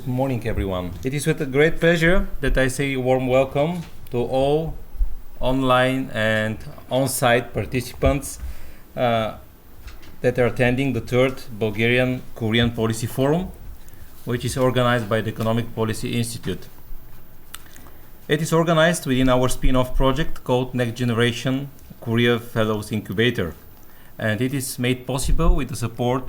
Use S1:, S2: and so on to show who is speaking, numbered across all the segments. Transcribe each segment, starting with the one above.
S1: Good morning, everyone. It is with a great pleasure that I say a warm welcome to all online and on-site participants that are attending the third Bulgarian-Korean Policy Forum, which is organized by the Economic Policy Institute. It is organized within our spin-off project called Next Generation Korea Fellows Incubator, and it is made possible with the support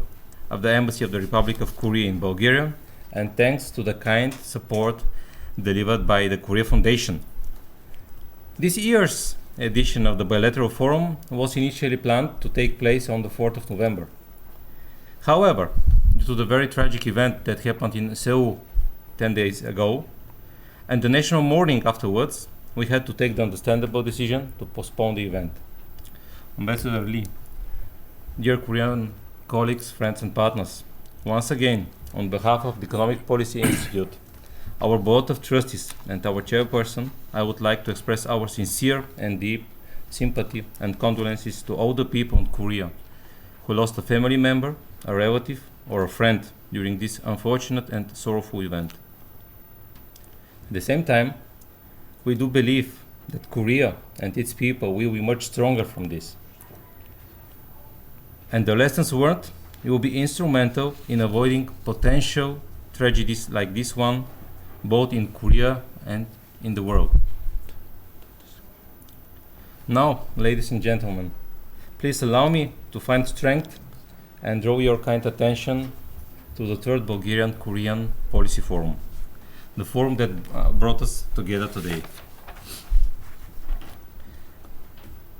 S1: of the Embassy of the Republic of Korea in Bulgaria, and thanks to the kind support delivered by the Korea Foundation. This year's edition of the Bilateral Forum was initially planned to take place on the 4th of November. However, due to the very tragic event that happened in Seoul 10 days ago, and the national mourning afterwards, we had to take the understandable decision to postpone the event. Ambassador Lee, dear Korean colleagues, friends and partners, once again, on behalf of the Economic Policy Institute, our Board of Trustees and our Chairperson, I would like to express our sincere and deep sympathy and condolences to all the people in Korea who lost a family member, a relative or a friend during this unfortunate and sorrowful event. At the same time, we do believe that Korea and its people will be much stronger from this. And the lessons learned will be instrumental in avoiding potential tragedies like this one, both in Korea and in the world. Now, ladies and gentlemen, please allow me to find strength and draw your kind attention to the third Bulgarian-Korean Policy Forum, the forum that brought us together today.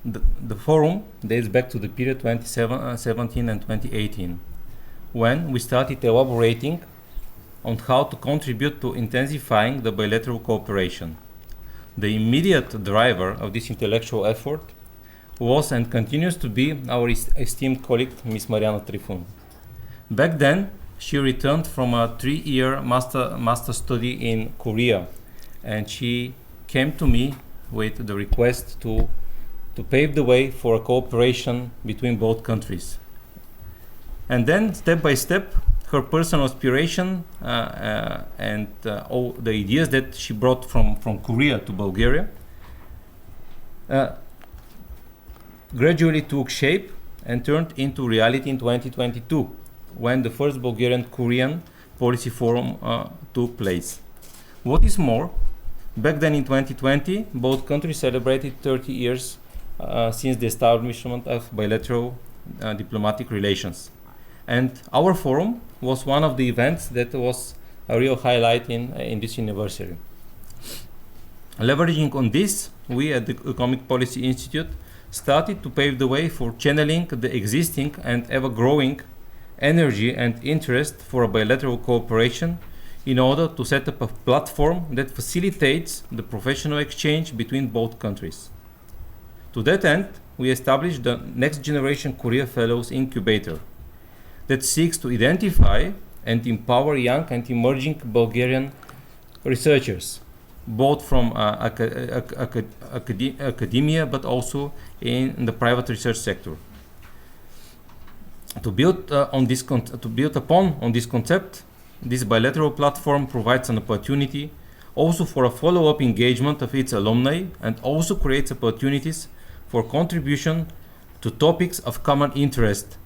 S1: The forum dates back to the period 2017 and 2018, when we started elaborating on how to contribute to intensifying the bilateral cooperation. The immediate driver of this intellectual effort was and continues to be our esteemed colleague, Ms. Mariana Trifun. Back then, she returned from a 3-year master study in Korea, and she came to me with the request to pave the way for a cooperation between both countries. And then, step by step, her personal aspiration and all the ideas that she brought from Korea to Bulgaria gradually took shape and turned into reality in 2022, when the first Bulgarian-Korean Policy Forum took place. What is more, back then in 2020, both countries celebrated 30 years since the establishment of bilateral diplomatic relations. And our forum was one of the events that was a real highlight in this anniversary. Leveraging on this, we at the Economic Policy Institute started to pave the way for channeling the existing and ever-growing energy and interest for a bilateral cooperation in order to set up a platform that facilitates the professional exchange between both countries. To that end, we established the Next Generation Korea Fellows Incubator that seeks to identify and empower young and emerging Bulgarian researchers, both from academia but also in the private research sector. To build upon this concept, this bilateral platform provides an opportunity also for a follow-up engagement of its alumni, and also creates opportunities for contribution to topics of common interest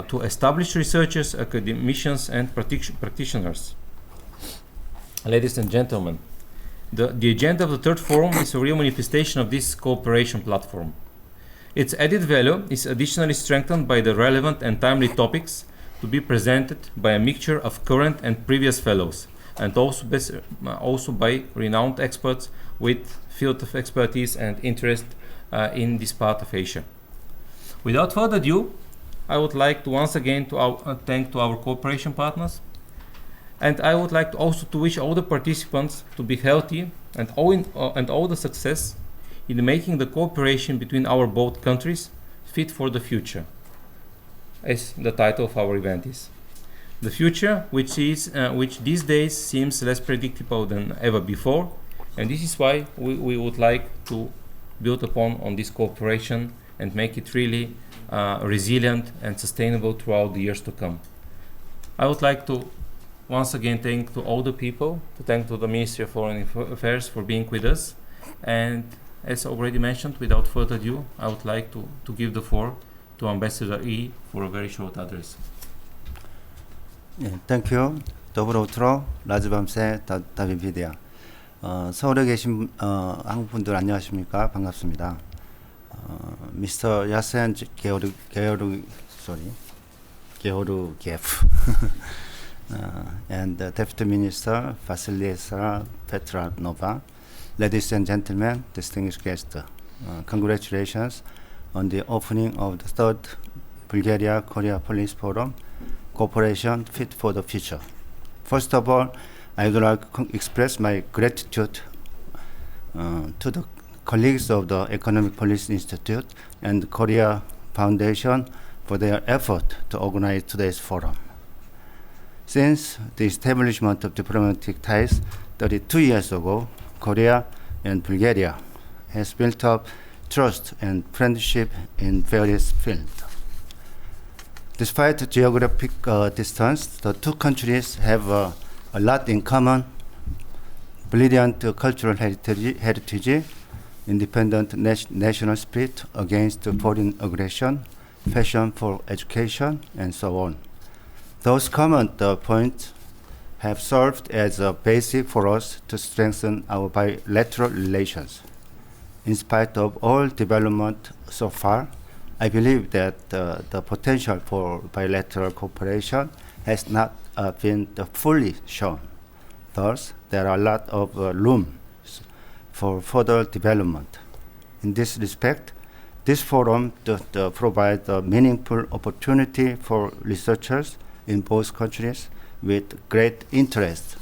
S1: to established researchers, academicians, and practitioners. Ladies and gentlemen, the agenda of the third forum is a real manifestation of this cooperation platform. Its added value is additionally strengthened by the relevant and timely topics to be presented by a mixture of current and previous fellows, and also by renowned experts with field of expertise and interest in this part of Asia. Without further ado, I would like to once again thank to our cooperation partners, and I would like to wish all the participants to be healthy and all the success in making the cooperation between our both countries fit for the future, as the title of our event is. The future, which these days seems less predictable than ever before, and this is why we would like to build upon this cooperation and make it really resilient and sustainable throughout the years to come. I would like to once again thank to all the people, to thank to the Ministry of Foreign Affairs for being with us. And as already mentioned, without further ado, I would like to give the floor to Ambassador Yi for a very short address.
S2: Thank you. dobro utro, 라즈밤세 다비비디아. 서울에 계신 한국 분들 안녕하십니까? 반갑습니다. Mr. Yasen Georgiev and Deputy Minister Vasilisa Petranova, ladies and gentlemen, distinguished guests, congratulations on the opening of the third Bulgaria-Korea Policy Forum, Cooperation Fit for the Future. First of all, I would like to express my gratitude to the colleagues of the Economic Policy Institute and Korea Foundation for their effort to organize today's forum. Since the establishment of diplomatic ties 32 years ago, Korea and Bulgaria has built up trust and friendship in various fields. Despite geographic distance, the two countries have a lot in common: brilliant cultural heritage, independent national spirit against foreign aggression, passion for education, and so on. Those common points have served as a basis for us to strengthen our bilateral relations. In spite of all development so far, I believe that the potential for bilateral cooperation has not been fully shown. Thus, there are a lot of room for further development. In this respect, this forum provides a meaningful opportunity for researchers in both countries with great interest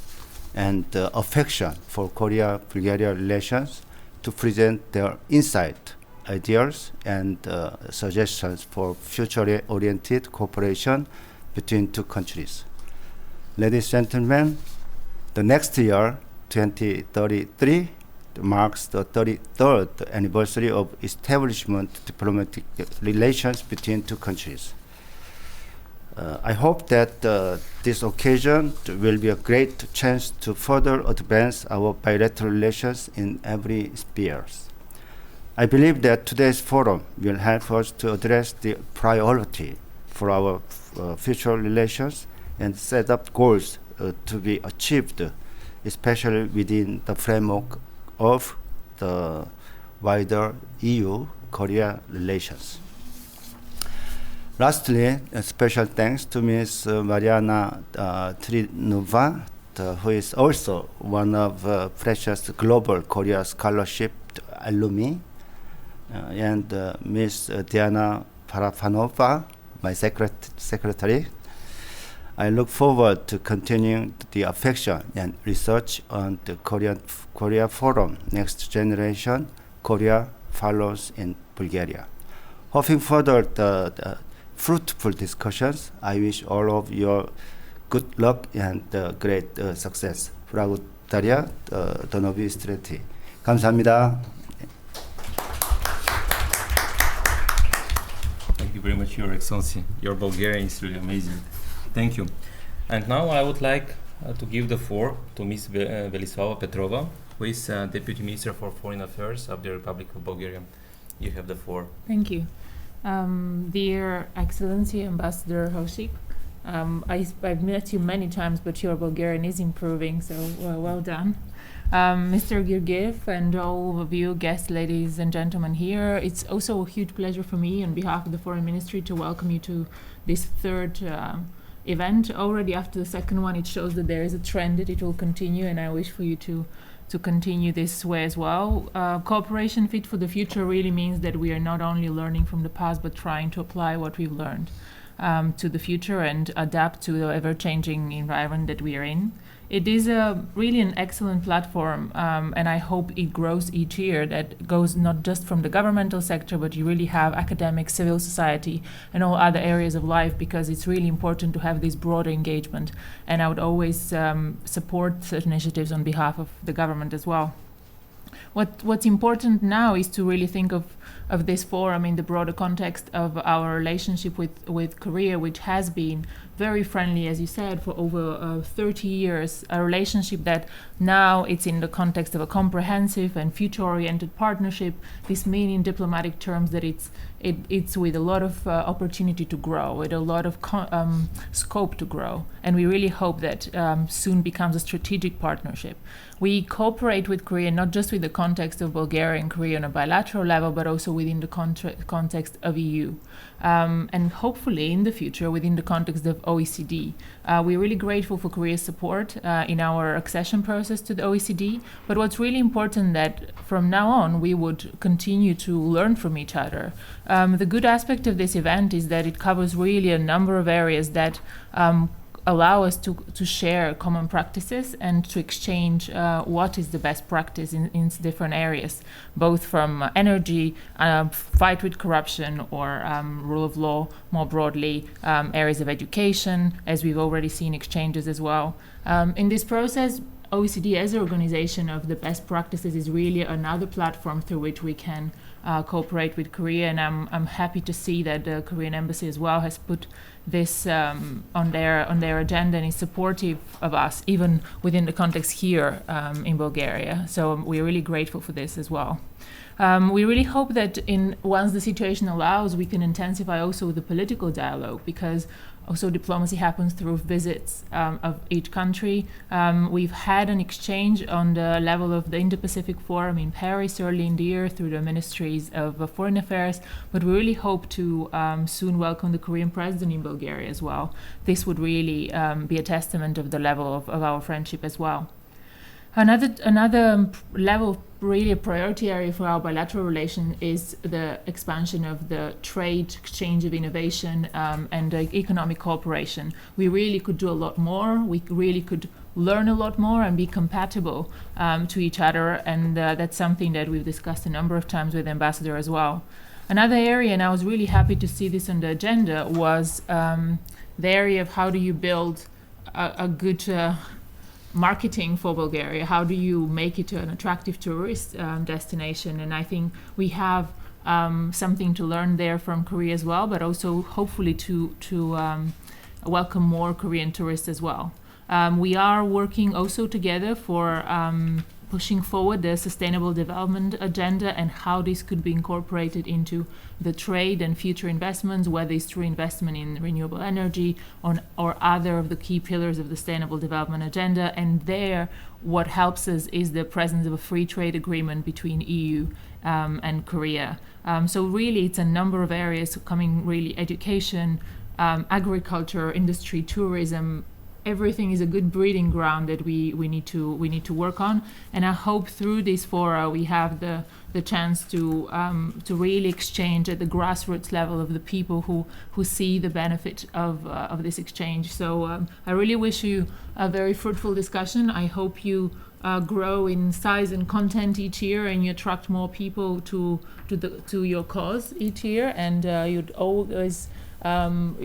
S2: and affection for Korea-Bulgaria relations to present their insight, ideas, and suggestions for future-oriented cooperation between two countries. Ladies and gentlemen, the next year, 2033, marks the 33rd anniversary of establishment diplomatic relations between two countries. I hope that this occasion will be a great chance to further advance our bilateral relations in every sphere. I believe that today's forum will help us to address the priority for our future relations and set up goals to be achieved, especially within the framework of the wider EU-Korea relations. Lastly, a special thanks to Ms. Mariana Trinova, who is also one of precious Global Korea Scholarship alumni, and Ms. Diana Parafanova, my secretary. I look forward to continuing the affection and research on the Korea Forum Next Generation Korea Follows in Bulgaria. Hoping further the fruitful discussions, I wish all of you good luck and great success. Благодаря, до нови встречи. 감사합니다.
S1: Thank you very much, Your Excellency. Your Bulgarian is really amazing. Thank you. And now I would like to give the floor to Ms. Velislava Petrova, who is Deputy Minister for Foreign Affairs of the Republic of Bulgaria. You have the floor.
S3: Thank you. Dear Excellency, Ambassador Hosip, I've met you many times, but your Bulgarian is improving, so well done. Mr. Georgiev and all of you guests, ladies and gentlemen here, it's also a huge pleasure for me on behalf of the Foreign Ministry to welcome you to this third event. Already after the second one, it shows that there is a trend that it will continue, and I wish for you to continue this way as well. Cooperation fit for the future really means that we are not only learning from the past, but trying to apply what we've learned to the future and adapt to the ever-changing environment that we are in. It is really an excellent platform, and I hope it grows each year. That goes not just from the governmental sector, but you really have academic, civil society, and all other areas of life, because it's really important to have this broader engagement. And I would always support such initiatives on behalf of the government as well. What's important now is to really think of this forum in the broader context of our relationship with Korea, which has been very friendly, as you said, for over 30 years, a relationship that now it's in the context of a comprehensive and future-oriented partnership. This means in diplomatic terms that it's with a lot of opportunity to grow, with a lot of scope to grow. And we really hope that soon becomes a strategic partnership. We cooperate with Korea not just with the context of Bulgaria and Korea on a bilateral level, but also within the context of EU. And hopefully in the future within the context of OECD. We're really grateful for Korea's support in our accession process to the OECD, but what's really important that from now on we would continue to learn from each other. The good aspect of this event is that it covers really a number of areas that allow us to share common practices and to exchange what is the best practice in different areas, both from energy, fight with corruption, or rule of law more broadly, areas of education, as we've already seen exchanges as well. In this process, OECD as an organization of the best practices is really another platform through which we can cooperate with Korea, and I'm happy to see that the Korean embassy as well has put this on their agenda and is supportive of us, even within the context here in Bulgaria. So we're really grateful for this as well. We really hope that once the situation allows, we can intensify also the political dialogue, because also diplomacy happens through visits of each country. We've had an exchange on the level of the Indo-Pacific Forum in Paris early in the year through the Ministries of Foreign Affairs, but we really hope to soon welcome the Korean president in Bulgaria as well. This would really be a testament of the level of our friendship as well. Another level, really a priority area for our bilateral relation, is the expansion of the trade, exchange of innovation, and economic cooperation. We really could do a lot more. We really could learn a lot more and be compatible to each other, and that's something that we've discussed a number of times with the ambassador as well. Another area, and I was really happy to see this on the agenda, was the area of how do you build a good marketing for Bulgaria. How do you make it an attractive tourist destination? And I think we have something to learn there from Korea as well, but also hopefully to welcome more Korean tourists as well. We are working also together for pushing forward the sustainable development agenda and how this could be incorporated into the trade and future investments, whether it's through investment in renewable energy or other of the key pillars of the sustainable development agenda. And there, what helps us is the presence of a free trade agreement between EU and Korea. So really, it's a number of areas coming, really education, agriculture, industry, tourism. Everything is a good breeding ground that we need to work on, and I hope through this fora we have the chance to really exchange at the grassroots level of the people who see the benefit of this exchange. So I really wish you a very fruitful discussion. I hope you grow in size and content each year, and you attract more people to your cause each year, and you'd always.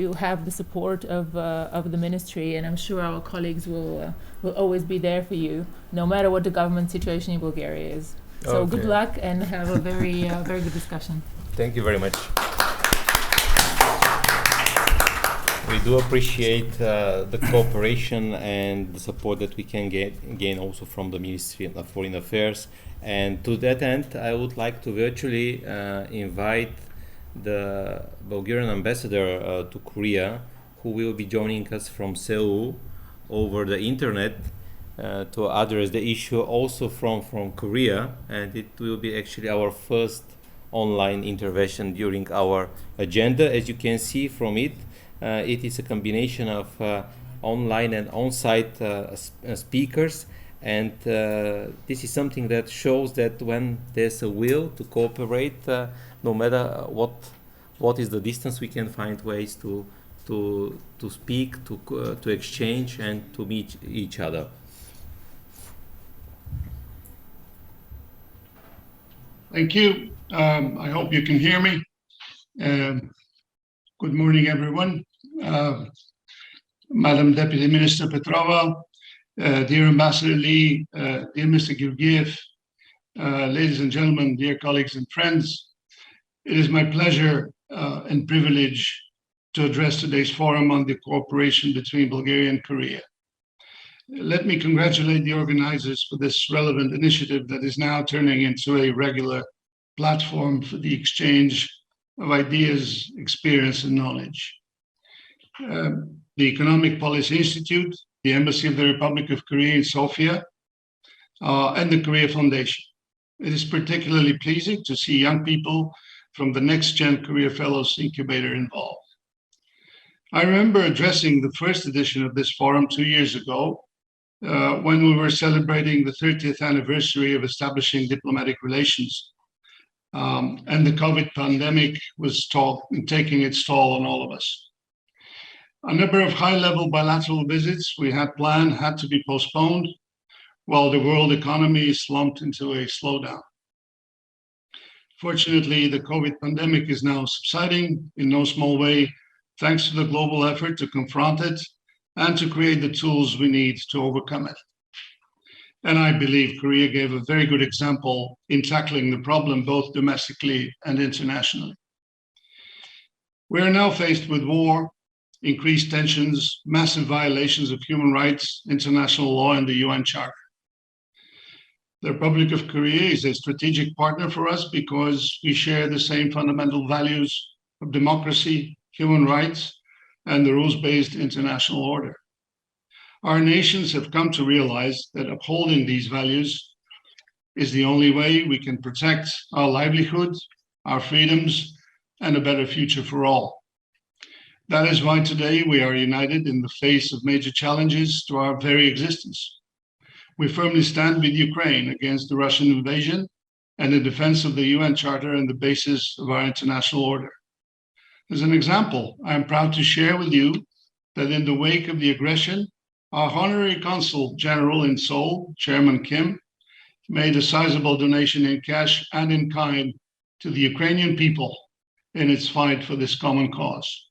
S3: You have the support of the ministry, and I'm sure our colleagues will always be there for you, no matter what the government situation in Bulgaria is. So
S1: Okay.
S3: Good luck and have a very good discussion.
S1: Thank you very much. We do appreciate the cooperation and the support that we can gain also from the Ministry of Foreign Affairs. And to that end, I would like to virtually invite the Bulgarian ambassador to Korea, who will be joining us from Seoul over the internet to address the issue also from Korea, and it will be actually our first online intervention during our agenda. As you can see from it, it is a combination of online and on-site speakers, and this is something that shows that when there's a will to cooperate, no matter what is the distance, we can find ways to speak, to exchange, and to meet each other.
S4: Thank you. I hope you can hear me. Good morning, everyone. Madam Deputy Minister Petrova, dear Ambassador Lee, dear Mr. Georgiev, ladies and gentlemen, dear colleagues and friends, it is my pleasure and privilege to address today's forum on the cooperation between Bulgaria and Korea. Let me congratulate the organizers for this relevant initiative that is now turning into a regular platform for the exchange of ideas, experience, and knowledge. The Economic Policy Institute, the Embassy of the Republic of Korea in Sofia, and the Korea Foundation. It is particularly pleasing to see young people from the Next Gen Korea Fellows Incubator involved. I remember addressing the first edition of this forum 2 years ago, when we were celebrating the 30th anniversary of establishing diplomatic relations. And the COVID pandemic was taking its toll on all of us. A number of high-level bilateral visits we had planned had to be postponed while the world economy slumped into a slowdown. Fortunately, the COVID pandemic is now subsiding in no small way, thanks to the global effort to confront it and to create the tools we need to overcome it. And I believe Korea gave a very good example in tackling the problem both domestically and internationally. We are now faced with war, increased tensions, massive violations of human rights, international law, and the UN Charter. The Republic of Korea is a strategic partner for us because we share the same fundamental values of democracy, human rights, and the rules-based international order. Our nations have come to realize that upholding these values is the only way we can protect our livelihood, our freedoms, and a better future for all. That is why today we are united in the face of major challenges to our very existence. We firmly stand with Ukraine against the Russian invasion and in defense of the UN Charter and the basis of our international order. As an example, I am proud to share with you that in the wake of the aggression, our Honorary Consul General in Seoul, Chairman Kim, made a sizable donation in cash and in kind to the Ukrainian people in its fight for this common cause.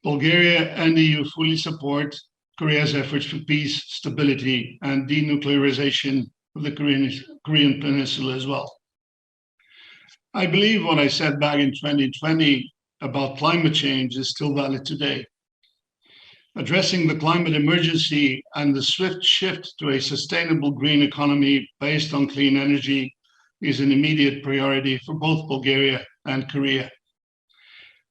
S4: Bulgaria and the EU fully support Korea's efforts for peace, stability, and denuclearization of the Korean Peninsula as well. I believe what I said back in 2020 about climate change is still valid today. Addressing the climate emergency and the swift shift to a sustainable green economy based on clean energy is an immediate priority for both Bulgaria and Korea.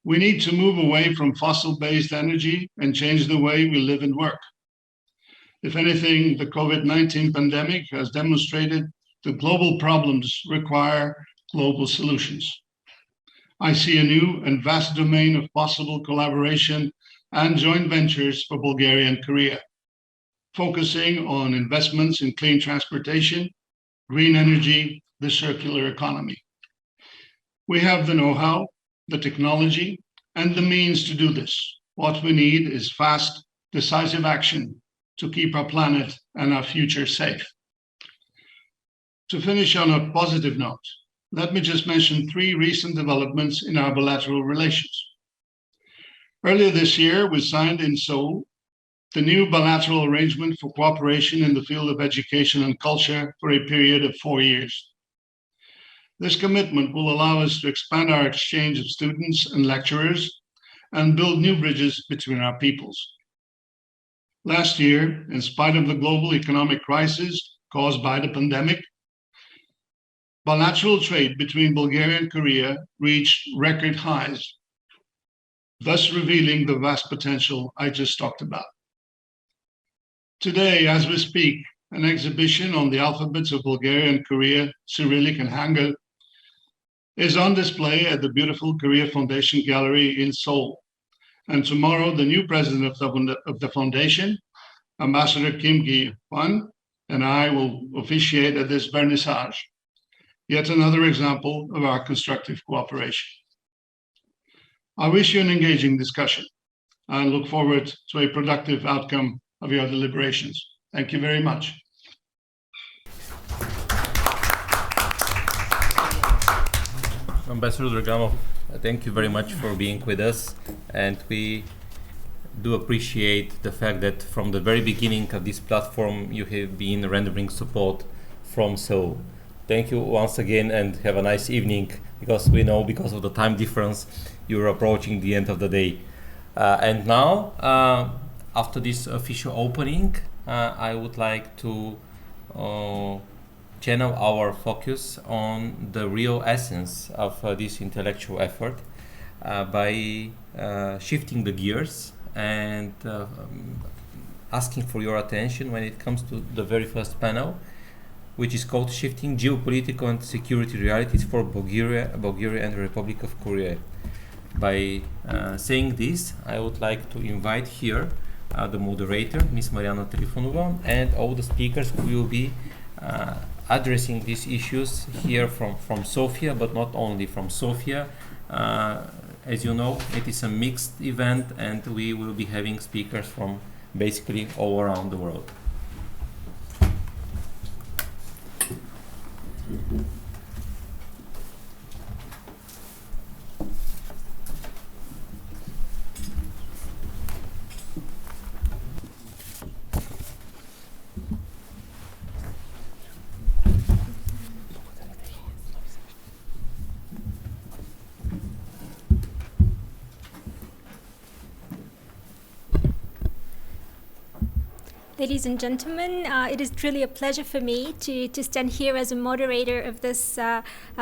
S4: We need to move away from fossil-based energy and change the way we live and work. If anything, the COVID-19 pandemic has demonstrated that global problems require global solutions. I see a new and vast domain of possible collaboration and joint ventures for Bulgaria and Korea, focusing on investments in clean transportation, green energy, the circular economy. We have the know-how, the technology, and the means to do this. What we need is fast, decisive action to keep our planet and our future safe. To finish on a positive note, let me just mention 3 recent developments in our bilateral relations. Earlier this year, we signed in Seoul the new bilateral arrangement for cooperation in the field of education and culture for a period of 4 years. This commitment will allow us to expand our exchange of students and lecturers and build new bridges between our peoples. Last year, in spite of the global economic crisis caused by the pandemic, bilateral trade between Bulgaria and Korea reached record highs, thus revealing the vast potential I just talked about. Today, as we speak, an exhibition on the alphabets of Bulgaria and Korea, Cyrillic and Hangul, is on display at the beautiful Korea Foundation Gallery in Seoul. And tomorrow, the new president of the foundation, Ambassador Kim Gi-hwan, and I will officiate at this vernissage, yet another example of our constructive cooperation. I wish you an engaging discussion and look forward to a productive outcome of your deliberations. Thank you very much.
S1: Ambassador Dragamov, thank you very much for being with us, and we do appreciate the fact that from the very beginning of this platform you have been rendering support from Seoul. Thank you once again and have a nice evening, because we know because of the time difference you're approaching the end of the day. And now, after this official opening, I would like to channel our focus on the real essence of this intellectual effort by shifting the gears and asking for your attention when it comes to the very first panel, which is called Shifting Geopolitical and Security Realities for Bulgaria and the Republic of Korea. By saying this, I would like to invite here the moderator, Ms. Mariana Trifonova, and all the speakers who will be addressing these issues here from Sofia, but not only from Sofia. As you know, it is a mixed event, and we will be having speakers from basically all around the world.
S5: Ladies and gentlemen, it is truly a pleasure for me to stand here as a moderator of this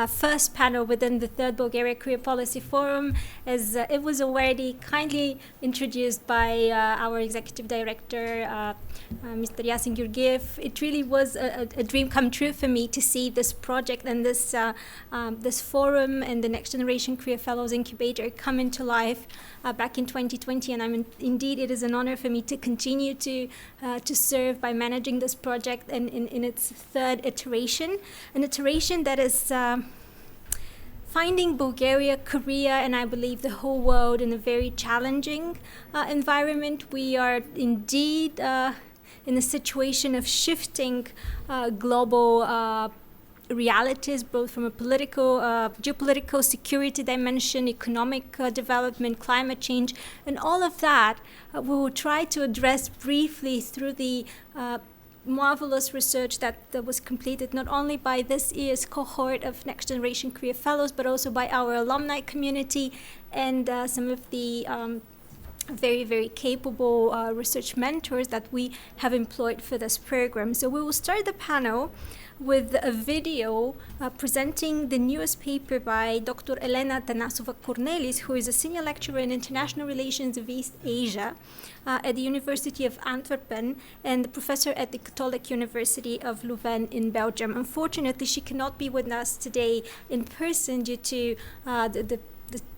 S5: first panel within the third Bulgaria-Korea Policy Forum, as it was already kindly introduced by our Executive Director, Mr. Yasin Georgiev. It really was a dream come true for me to see this project and this forum and the Next Generation Korea Fellows Incubator come into life back in 2020, and indeed it is an honor for me to continue to serve by managing this project and in its third iteration, an iteration that is finding Bulgaria, Korea, and I believe the whole world in a very challenging environment. We are indeed in a situation of shifting global realities, both from a political, geopolitical, security dimension, economic development, climate change, and all of that we will try to address briefly through the marvelous research that was completed not only by this year's cohort of Next Generation Korea Fellows, but also by our alumni community and some of the very, very capable research mentors that we have employed for this program. So we will start the panel with a video presenting the newest paper by Dr. Elena Tanasova-Cornelis, who is a senior lecturer in international relations of East Asia at the University of Antwerp and professor at the Catholic University of Leuven in Belgium. Unfortunately, she cannot be with us today in person due to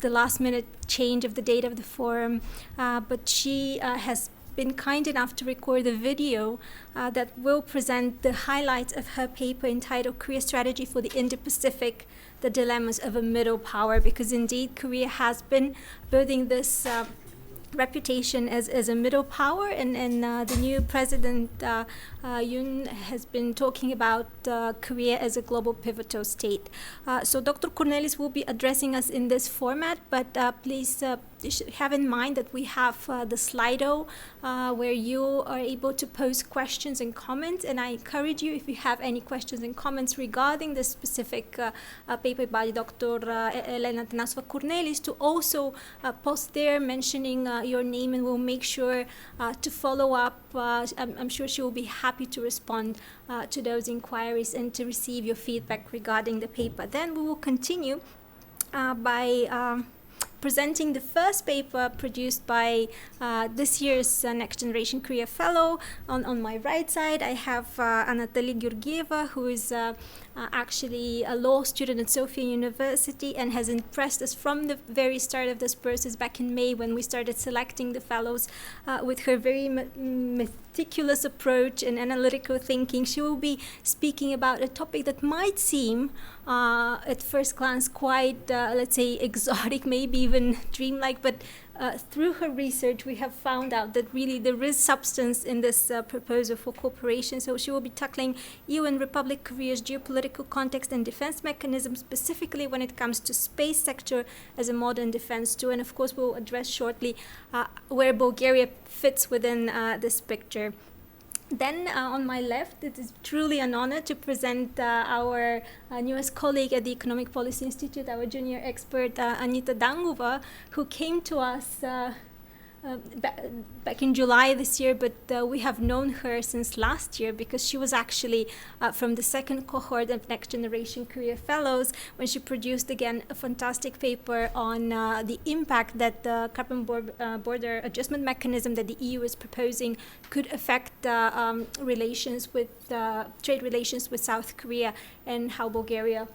S5: the last minute change of the date of the forum, but she has been kind enough to record a video that will present the highlights of her paper entitled Korea Strategy for the Indo-Pacific, the Dilemmas of a Middle Power, because indeed Korea has been building this reputation as a middle power, and the new president Yoon has been talking about Korea as a global pivotal state. So Dr. Cornelis will be addressing us in this format, but please have in mind that we have the Slido where you are able to post questions and comments, and I encourage you, if you have any questions and comments regarding this specific paper by Dr. Elena Tanasova-Cornelis, to also post there mentioning your name, and we'll make sure to follow up. I'm sure she will be happy to respond to those inquiries and to receive your feedback regarding the paper. Then we will continue by presenting the first paper produced by this year's Next Generation Korea Fellow. On my right side, I have Anatoly Georgieva, who is actually a law student at Sofia University and has impressed us from the very start of this process back in May when we started selecting the fellows with her very meticulous approach and analytical thinking. She will be speaking about a topic that might seem at first glance quite, let's say, exotic, maybe even dreamlike, but through her research, we have found out that really there is substance in this proposal for cooperation. So she will be tackling EU and Republic Korea's geopolitical context and defense mechanisms, specifically when it comes to space sector as a modern defense tool. And of course, we'll address shortly where Bulgaria fits within this picture. Then on my left, it is truly an honor to present our newest colleague at the Economic Policy Institute, our junior expert, Anita Dangova, who came to us back in July this year, but we have known her since last year because she was actually from the second cohort of Next Generation Korea Fellows when she produced again a fantastic paper on the impact that the carbon border adjustment mechanism that the EU is proposing could affect relations with trade relations with South Korea, and how Bulgaria,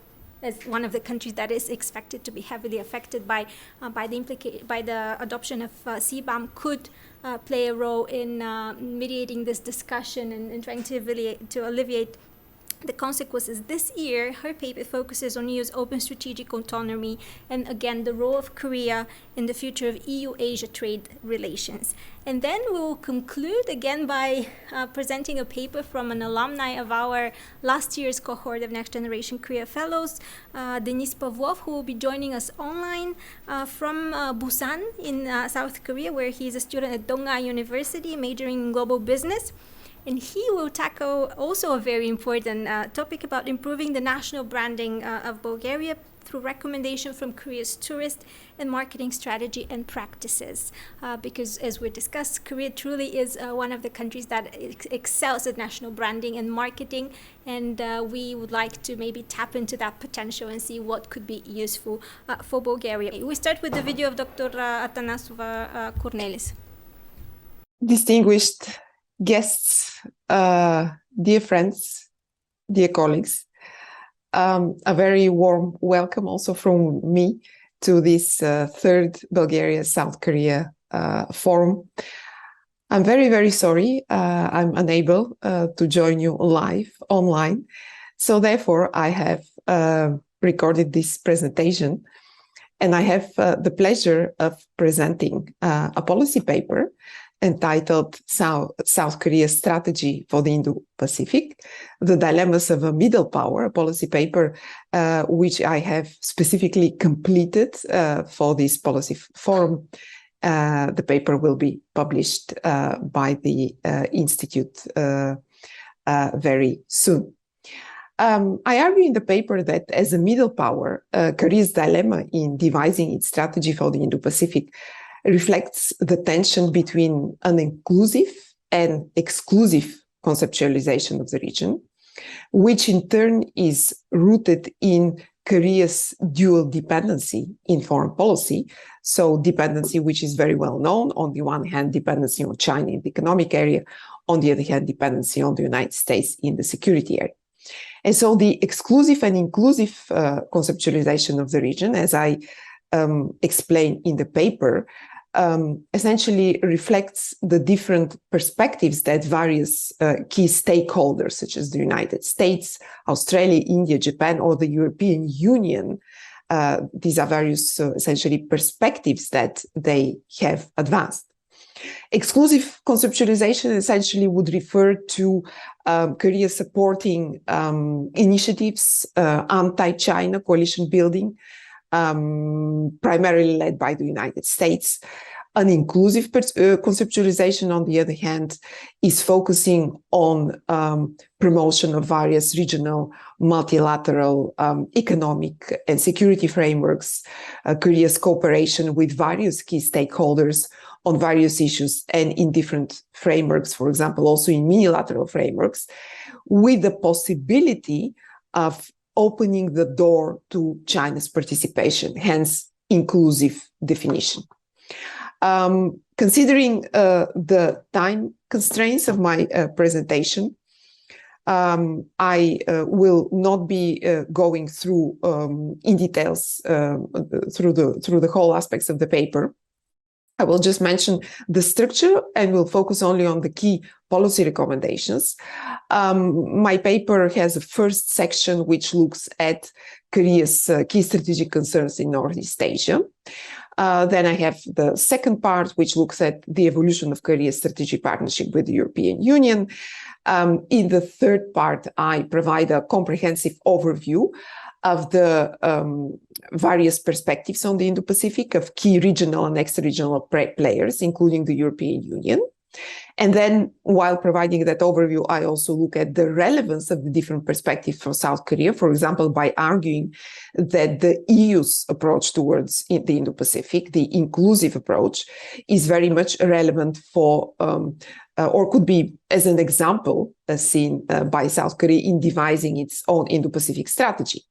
S5: as one of the countries that is expected to be heavily affected by the adoption of CBAM, could play a role in mediating this discussion and trying to alleviate the consequences. This year, her paper focuses on EU's open strategic autonomy and, again, the role of Korea in the future of EU-Asia trade relations. And then we will conclude again by presenting a paper from an alumni of our last year's cohort of Next Generation Korea Fellows, Denis Pavlov, who will be joining us online from Busan in South Korea, where he is a student at Dongha University, majoring in global business. And he will tackle also a very important topic about improving the national branding of Bulgaria through recommendation from Korea's tourist and marketing strategy and practices. Because as we discussed, Korea truly is one of the countries that excels at national branding and marketing. And we would like to maybe tap into that potential and see what could be useful for Bulgaria. We start with the video of Dr. Atanasova Cornelis.
S6: Distinguished guests, dear friends, dear colleagues, a very warm welcome also from me to this third Bulgaria-South Korea forum. I'm very, very sorry I'm unable to join you live online. So therefore, I have recorded this presentation, and I have the pleasure of presenting a policy paper entitled South Korea's Strategy for the Indo-Pacific, The Dilemmas of a Middle Power, a policy paper which I have specifically completed for this policy forum. The paper will be published by the Institute very soon. I argue in the paper that as a middle power, Korea's dilemma in devising its strategy for the Indo-Pacific reflects the tension between an inclusive and exclusive conceptualization of the region, which in turn is rooted in Korea's dual dependency in foreign policy. So dependency, which is very well known, on the one hand, dependency on China in the economic area, on the other hand, dependency on the United States in the security area. And so the exclusive and inclusive conceptualization of the region, as I explain in the paper, essentially reflects the different perspectives that various key stakeholders, such as the United States, Australia, India, Japan, or the European Union, these are various essentially perspectives that they have advanced. Exclusive conceptualization essentially would refer to Korea supporting initiatives, anti-China coalition building, primarily led by the United States. An inclusive conceptualization, on the other hand, is focusing on promotion of various regional, multilateral economic and security frameworks, Korea's cooperation with various key stakeholders on various issues and in different frameworks, for example, also in unilateral frameworks, with the possibility of opening the door to China's participation, hence inclusive definition. Considering the time constraints of my presentation, I will not be going through in details through the whole aspects of the paper. I will just mention the structure and will focus only on the key policy recommendations. My paper has a first section which looks at Korea's key strategic concerns in Northeast Asia. Then I have the second part, which looks at the evolution of Korea's strategic partnership with the European Union. In the third part, I provide a comprehensive overview of the various perspectives on the Indo-Pacific of key regional and extra-regional players, including the European Union. And then, while providing that overview, I also look at the relevance of the different perspectives for South Korea, for example, by arguing that the EU's approach towards the Indo-Pacific, the inclusive approach, is very much relevant for, or could be as an example seen by South Korea in devising its own Indo-Pacific strategy.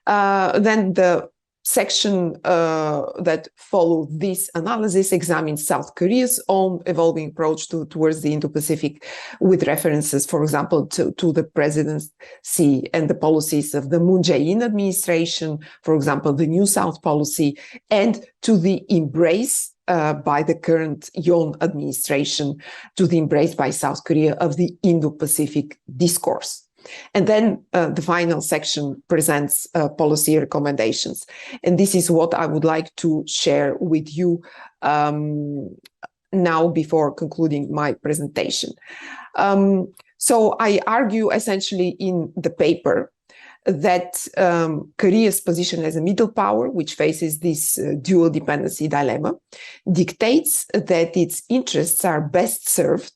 S6: Then the section that followed this analysis examines South Korea's own evolving approach towards the Indo-Pacific, with references, for example, to the presidency and the policies of the Moon Jae-in administration, for example, the New South policy, and to the embrace by the current Yoon administration, to the embrace by South Korea of the Indo-Pacific discourse. And then the final section presents policy recommendations. And this is what I would like to share with you now before concluding my presentation. So I argue essentially in the paper that Korea's position as a middle power, which faces this dual dependency dilemma, dictates that its interests are best served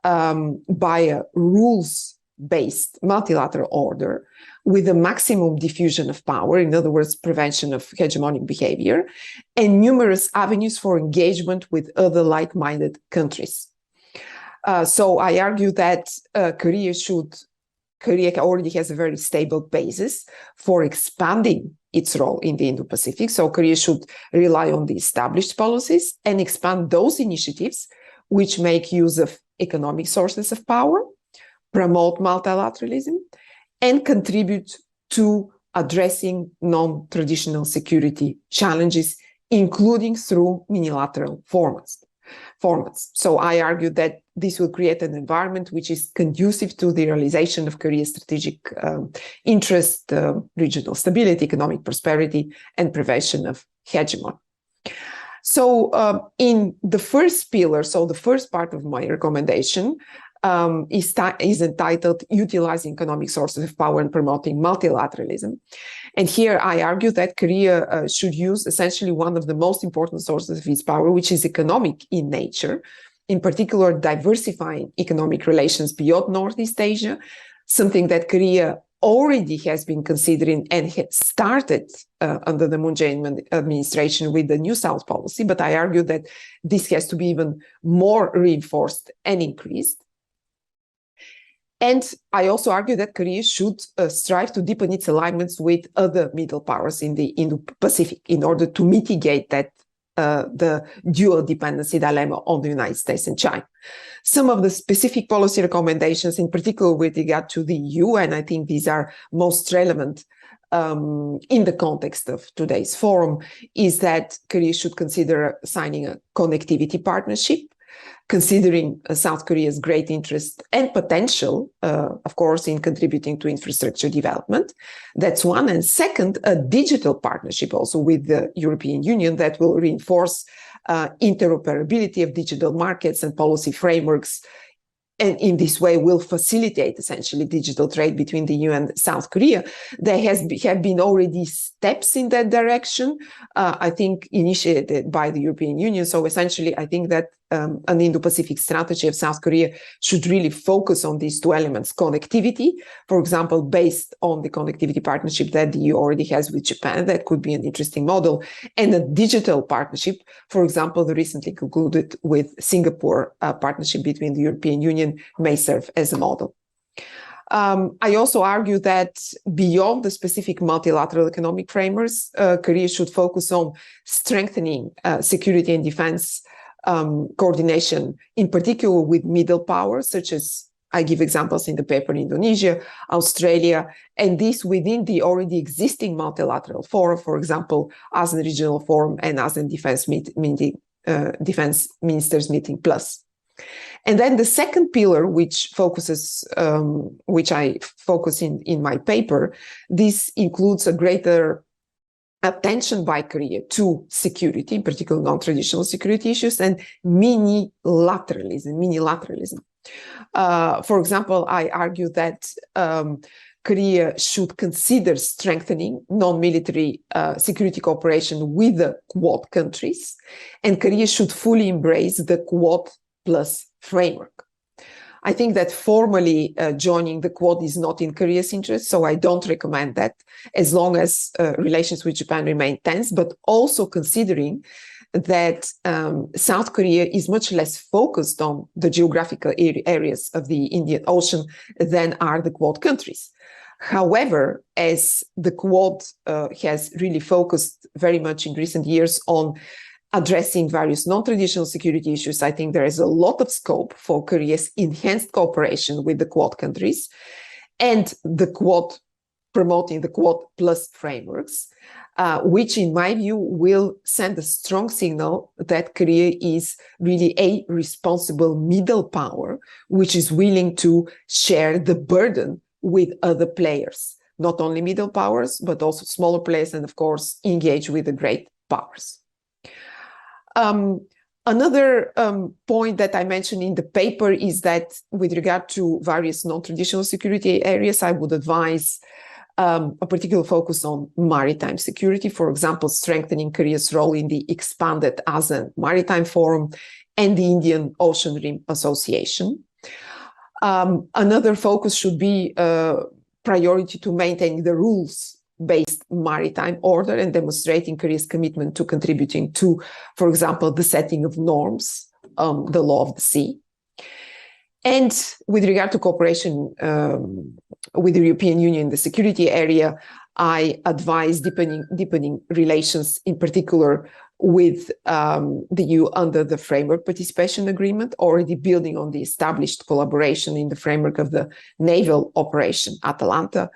S6: by a rules-based multilateral order with a maximum diffusion of power, in other words, prevention of hegemonic behavior, and numerous avenues for engagement with other like-minded countries. So I argue that Korea already has a very stable basis for expanding its role in the Indo-Pacific. So Korea should rely on the established policies and expand those initiatives which make use of economic sources of power, promote multilateralism, and contribute to addressing non-traditional security challenges, including through unilateral formats. So I argue that this will create an environment which is conducive to the realization of Korea's strategic interest, regional stability, economic prosperity, and prevention of hegemony. So in the first pillar, so the first part of my recommendation is entitled Utilizing Economic Sources of Power and Promoting Multilateralism. And here I argue that Korea should use essentially one of the most important sources of its power, which is economic in nature, in particular diversifying economic relations beyond Northeast Asia, something that Korea already has been considering and had started under the Moon Jae-in administration with the New South policy. But I argue that this has to be even more reinforced and increased. And I also argue that Korea should strive to deepen its alignments with other middle powers in the Indo-Pacific in order to mitigate that the dual dependency dilemma on the United States and China. Some of the specific policy recommendations, in particular with regard to the EU, and I think these are most relevant in the context of today's forum, is that Korea should consider signing a connectivity partnership, considering South Korea's great interest and potential, of course, in contributing to infrastructure development. That's one. And second, a digital partnership also with the European Union that will reinforce interoperability of digital markets and policy frameworks, and in this way will facilitate essentially digital trade between the EU and South Korea. There have been already steps in that direction, I think initiated by the European Union. So essentially, I think that an Indo-Pacific strategy of South Korea should really focus on these two elements: connectivity, for example, based on the connectivity partnership that the EU already has with Japan. That could be an interesting model. And a digital partnership, for example, the recently concluded with Singapore partnership between the European Union may serve as a model. I also argue that beyond the specific multilateral economic frameworks, Korea should focus on strengthening security and defense coordination, in particular with middle powers, such as, I give examples in the paper, Indonesia, Australia, and this within the already existing multilateral forum, for example, ASEAN Regional Forum and ASEAN Defense Ministers Meeting Plus. And then the second pillar, which I focus in my paper, this includes a greater attention by Korea to security, in particular non-traditional security issues, and minilateralism. For example, I argue that Korea should consider strengthening non-military security cooperation with the Quad countries, and Korea should fully embrace the Quad Plus framework. I think that formally joining the Quad is not in Korea's interest, so I don't recommend that as long as relations with Japan remain tense, but also considering that South Korea is much less focused on the geographical areas of the Indian Ocean than are the Quad countries. However, as the Quad has really focused very much in recent years on addressing various non-traditional security issues, I think there is a lot of scope for Korea's enhanced cooperation with the Quad countries and the Quad, promoting the Quad Plus frameworks, which in my view will send a strong signal that Korea is really a responsible middle power, which is willing to share the burden with other players, not only middle powers, but also smaller players, and of course, engage with the great powers. Another point that I mentioned in the paper is that with regard to various non-traditional security areas, I would advise a particular focus on maritime security, for example, strengthening Korea's role in the expanded ASEAN Maritime Forum and the Indian Ocean Rim Association. Another focus should be priority to maintaining the rules-based maritime order and demonstrating Korea's commitment to contributing to, for example, the setting of norms, the law of the sea. And with regard to cooperation with the European Union in the security area, I advise deepening relations, in particular with the EU under the Framework Participation Agreement, already building on the established collaboration in the framework of the naval operation Atalanta.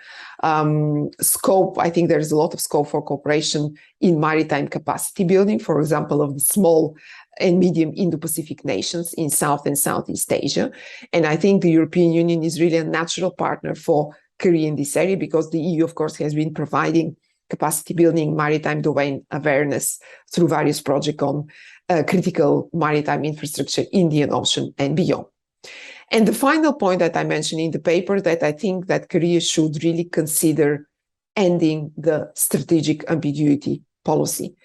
S6: Scope, I think there's a lot of scope for cooperation in maritime capacity building, for example, of the small and medium Indo-Pacific nations in South and Southeast Asia. And I think the European Union is really a natural partner for Korea in this area, because the EU, of course, has been providing capacity building, maritime domain awareness through various projects on critical maritime infrastructure, Indian Ocean and beyond. And the final point that I mentioned in the paper, that I think that Korea should really consider ending the strategic ambiguity policy.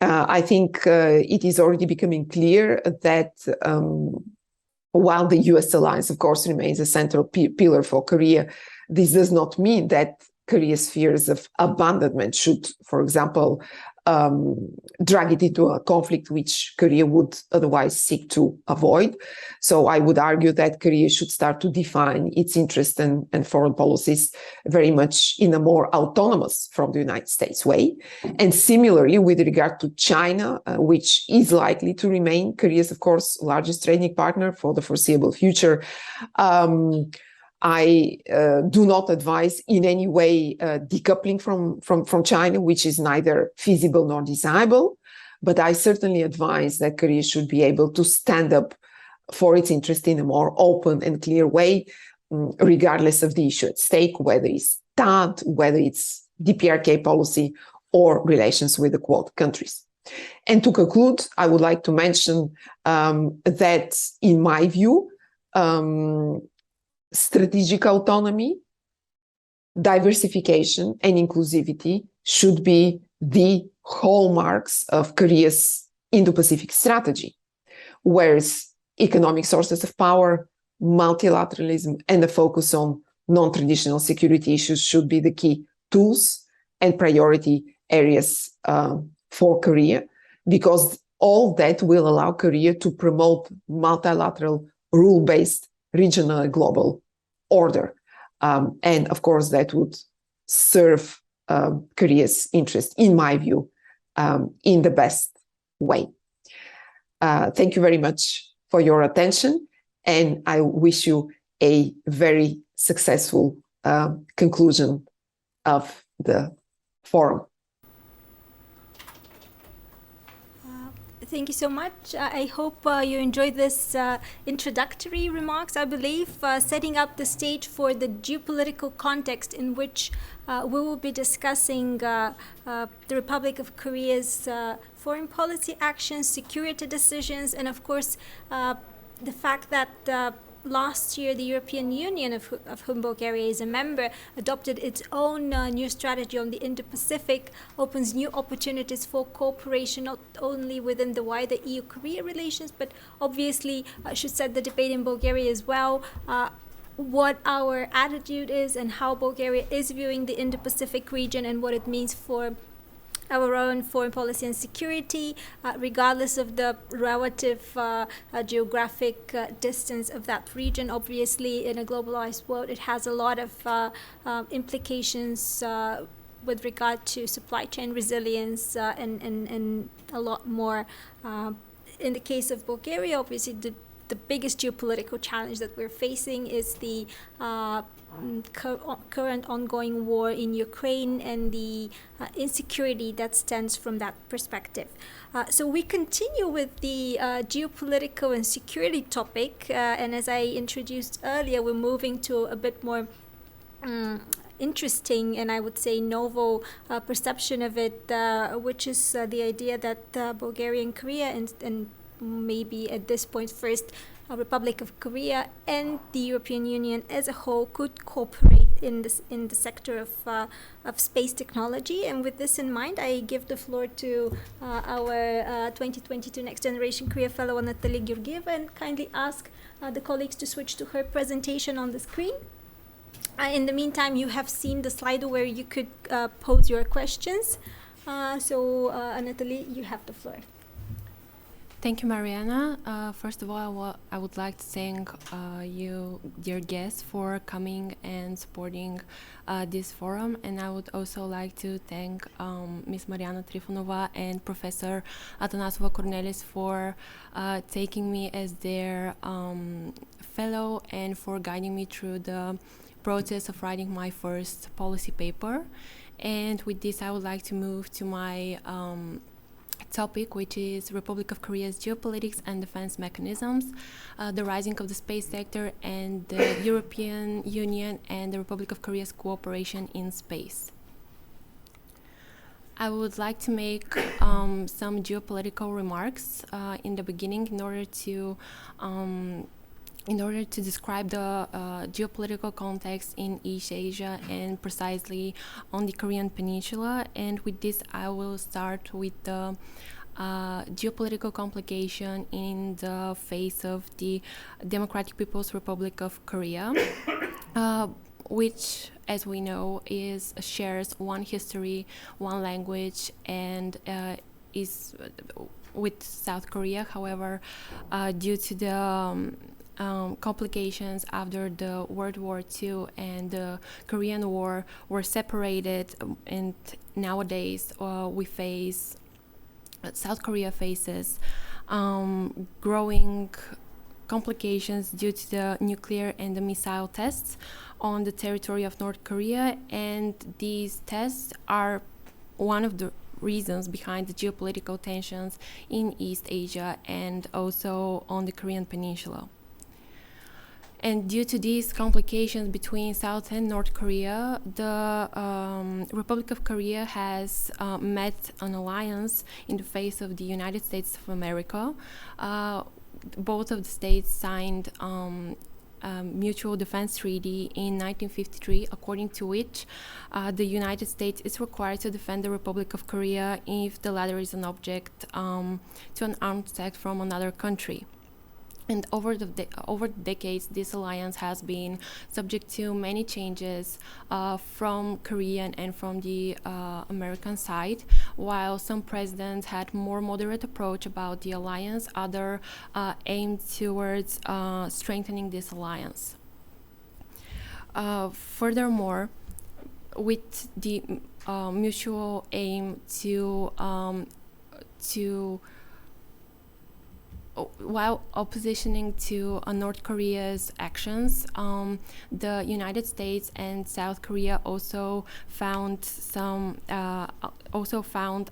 S6: I think it is already becoming clear that while the US alliance, of course, remains a central pillar for Korea, this does not mean that Korea's fears of abandonment should, for example, drag it into a conflict which Korea would otherwise seek to avoid. So I would argue that Korea should start to define its interests and foreign policies very much in a more autonomous from the United States way. And similarly, with regard to China, which is likely to remain Korea's, of course, largest trading partner for the foreseeable future, I do not advise in any way decoupling from China, which is neither feasible nor desirable, but I certainly advise that Korea should be able to stand up for its interest in a more open and clear way, regardless of the issue at stake, whether it's TAD, whether it's DPRK policy or relations with the Quad countries. And to conclude, I would like to mention that in my view, strategic autonomy, diversification, and inclusivity should be the hallmarks of Korea's Indo-Pacific strategy, whereas economic sources of power, multilateralism, and the focus on non-traditional security issues should be the key tools and priority areas for Korea, because all that will allow Korea to promote multilateral, rule-based regional and global order. And of course, that would serve Korea's interest, in my view, in the best way. Thank you very much for your attention, and I wish you a very successful conclusion of the forum.
S5: Thank you so much. I hope you enjoyed this introductory remarks, I believe, setting up the stage for the geopolitical context in which we will be discussing the Republic of Korea's foreign policy actions, security decisions, and of course, the fact that last year, the European Union, of whom Bulgaria is a member, adopted its own new strategy on the Indo-Pacific, opens new opportunities for cooperation, not only within the wider EU-Korea relations, but obviously should set the debate in Bulgaria as well, what our attitude is and how Bulgaria is viewing the Indo-Pacific region and what it means for our own foreign policy and security, regardless of the relative geographic distance of that region. Obviously, in a globalized world, it has a lot of implications with regard to supply chain resilience and a lot more. In the case of Bulgaria, obviously, the biggest geopolitical challenge that we're facing is the current ongoing war in Ukraine and the insecurity that stems from that perspective. So we continue with the geopolitical and security topic, and as I introduced earlier, we're moving to a bit more interesting and I would say novel perception of it, which is the idea that Bulgaria and Korea and maybe at this point first Republic of Korea and the European Union as a whole could cooperate in the sector of space technology. And with this in mind, I give the floor to our 2022 Next Generation Korea Fellow Natalia Georgieva and kindly ask the colleagues to switch to her presentation on the screen. In the meantime, you have seen the slide where you could pose your questions. So Natalie, you have the floor.
S7: Thank you, Mariana. First of all, I would like to thank you, dear guests, for coming and supporting this forum. And I would also like to thank Ms. Mariana Trifonova and Professor Atanasova Cornelis for taking me as their fellow and for guiding me through the process of writing my first policy paper. And with this, I would like to move to my topic, which is Republic of Korea's geopolitics and defense mechanisms, the rising of the space sector, and the European Union and the Republic of Korea's cooperation in space. I would like to make some geopolitical remarks in the beginning in order to describe the geopolitical context in East Asia and precisely on the Korean Peninsula. And with this, I will start with the geopolitical complication in the face of the Democratic People's Republic of Korea, which, as we know, shares one history, one language, and is with South Korea. However, due to the complications after the World War II and the Korean War were separated, and nowadays South Korea faces growing complications due to the nuclear and the missile tests on the territory of North Korea, and these tests are one of the reasons behind the geopolitical tensions in East Asia and also on the Korean Peninsula. And due to these complications between South and North Korea, the Republic of Korea has met an alliance in the face of the United States of America. Both of the states signed mutual defense treaty in 1953, according to which the United States is required to defend the Republic of Korea if the latter is an object to an armed attack from another country. And over the decades, this alliance has been subject to many changes from Korean and from the American side. While some presidents had more moderate approach about the alliance, others aimed towards strengthening this alliance. Furthermore, with the mutual aim while oppositioning to North Korea's actions, the United States and South Korea also found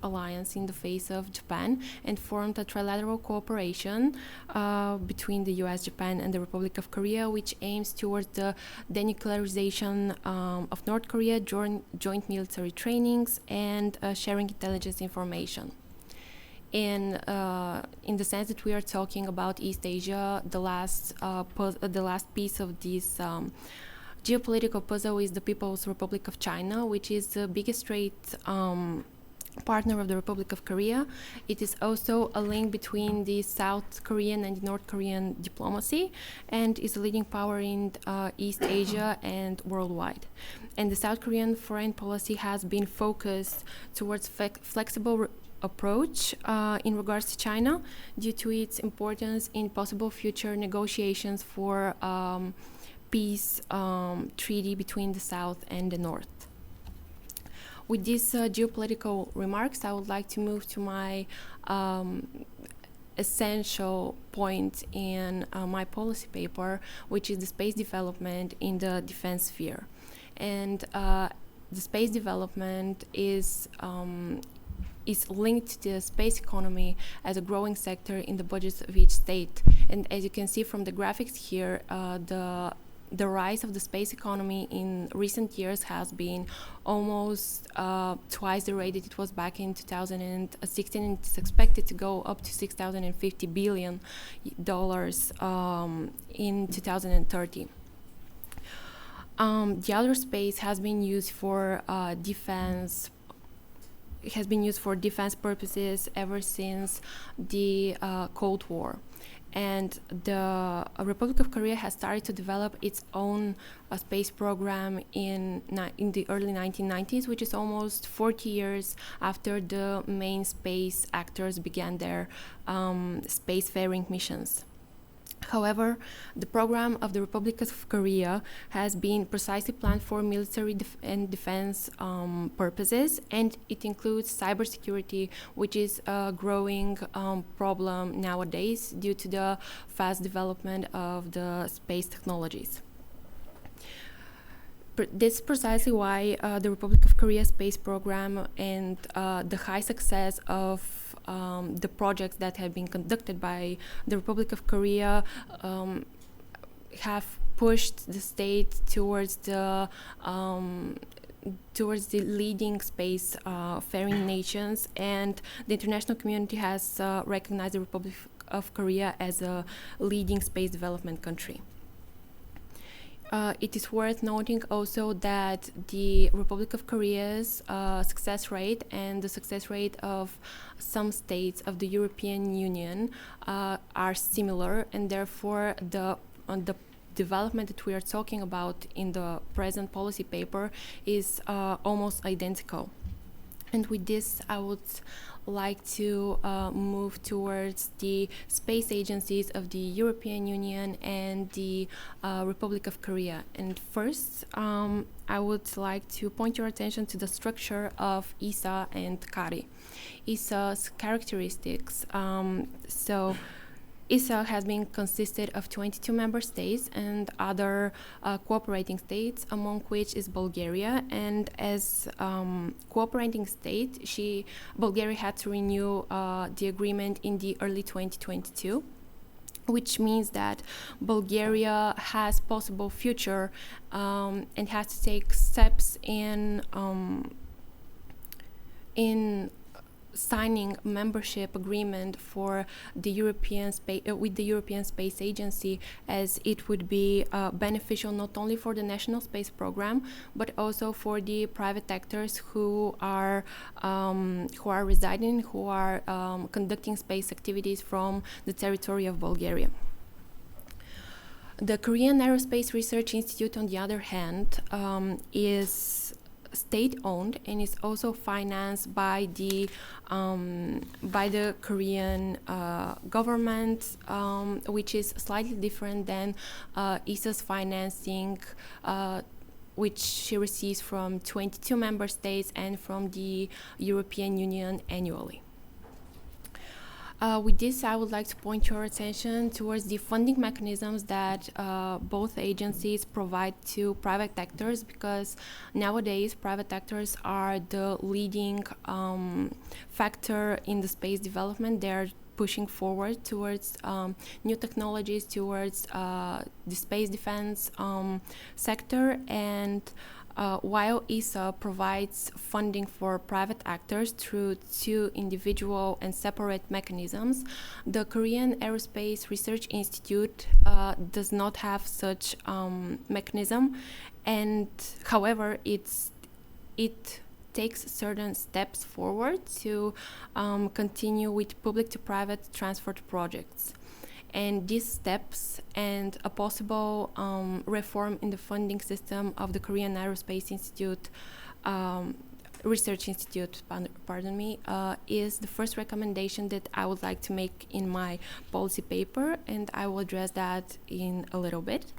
S7: alliance in the face of Japan and formed a trilateral cooperation between the U.S., Japan, and the Republic of Korea, which aims towards the denuclearization of North Korea, joint military trainings, and sharing intelligence information. in the sense that we are talking about East Asia, the last piece of this geopolitical puzzle is the People's Republic of China, which is the biggest trade partner of the Republic of Korea. It is also a link between the South Korean and North Korean diplomacy, and is a leading power in East Asia and worldwide. And the South Korean foreign policy has been focused towards flexible approach in regards to China due to its importance in possible future negotiations for peace treaty between the South and the North. With these geopolitical remarks, I would like to move to my essential point in my policy paper, which is the space development in the defense sphere. And the space development is linked to the space economy as a growing sector in the budgets of each state. And as you can see from the graphics here, the rise of the space economy in recent years has been almost twice the rate that it was back in 2016, and it's expected to go up to $6,050 billion in 2030. The outer space has been used for defense. It has been used for defense purposes ever since the Cold War. And the Republic of Korea has started to develop its own space program in the early 1990s, which is almost 40 years after the main space actors began their spacefaring missions. However, the program of the Republic of Korea has been precisely planned for military and defense purposes, and it includes cybersecurity, which is a growing problem nowadays due to the fast development of the space technologies. This is precisely why the Republic of Korea space program and the high success of the projects that have been conducted by the Republic of Korea have pushed the state towards the leading space faring nations, and the international community has recognized the Republic of Korea as a leading space development country. It is worth noting also that the Republic of Korea's success rate and the success rate of some states of the European Union are similar, and therefore the development that we are talking about in the present policy paper is almost identical. And with this, I would like to move towards the space agencies of the European Union and the Republic of Korea. And first, I would like to point your attention to the structure of ESA and CARI. ESA's characteristics. ESA has been consisted of 22 member states and other cooperating states, among which is Bulgaria. And as cooperating state, Bulgaria had to renew the agreement in the early 2022, which means that Bulgaria has possible future and has to take steps in signing membership agreement for the European with the European Space Agency, as it would be beneficial not only for the national space program but also for the private actors who are residing, who are conducting space activities from the territory of Bulgaria. The Korean Aerospace Research Institute, on the other hand, is state-owned and is also financed by the Korean government, which is slightly different than ESA's financing, which she receives from 22 member states and from the European Union annually. With this, I would like to point your attention towards the funding mechanisms that both agencies provide to private actors, because nowadays private actors are the leading factor in the space development. They are pushing forward towards new technologies, towards the space defense sector, and While ESA provides funding for private actors through two individual and separate mechanisms, the Korean Aerospace Research Institute does not have such mechanism, and however, it takes certain steps forward to continue with public-to-private transport projects. And these steps and a possible reform in the funding system of the Korean Aerospace Institute, Research Institute, is the first recommendation that I would like to make in my policy paper, and I will address that in a little bit.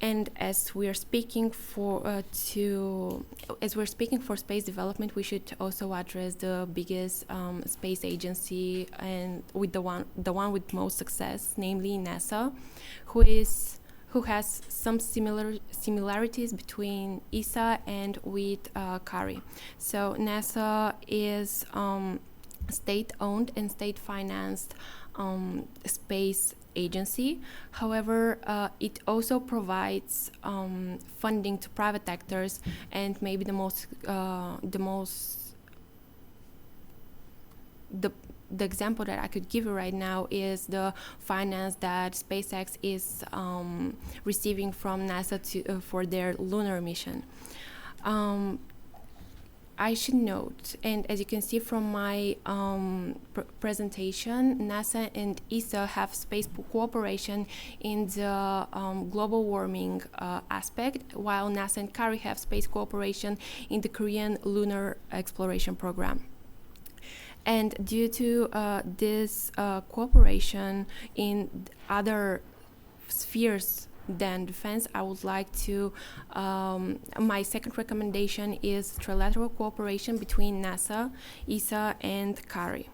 S7: And as we are speaking for space development, we should also address the biggest space agency and with the one with most success, namely NASA, who has some similarities between ESA and with CARI. So NASA is state-owned and state-financed space agency. However, it also provides funding to private actors, and maybe the example that I could give you right now is the finance that SpaceX is receiving from NASA for their lunar mission. I should note, and as you can see from my presentation, NASA and ESA have space cooperation in the global warming aspect, while NASA and CARI have space cooperation in the Korean Lunar Exploration Program. And due to this cooperation in other spheres than defense, I would like to, my second recommendation is trilateral cooperation between NASA, ESA, and CARI.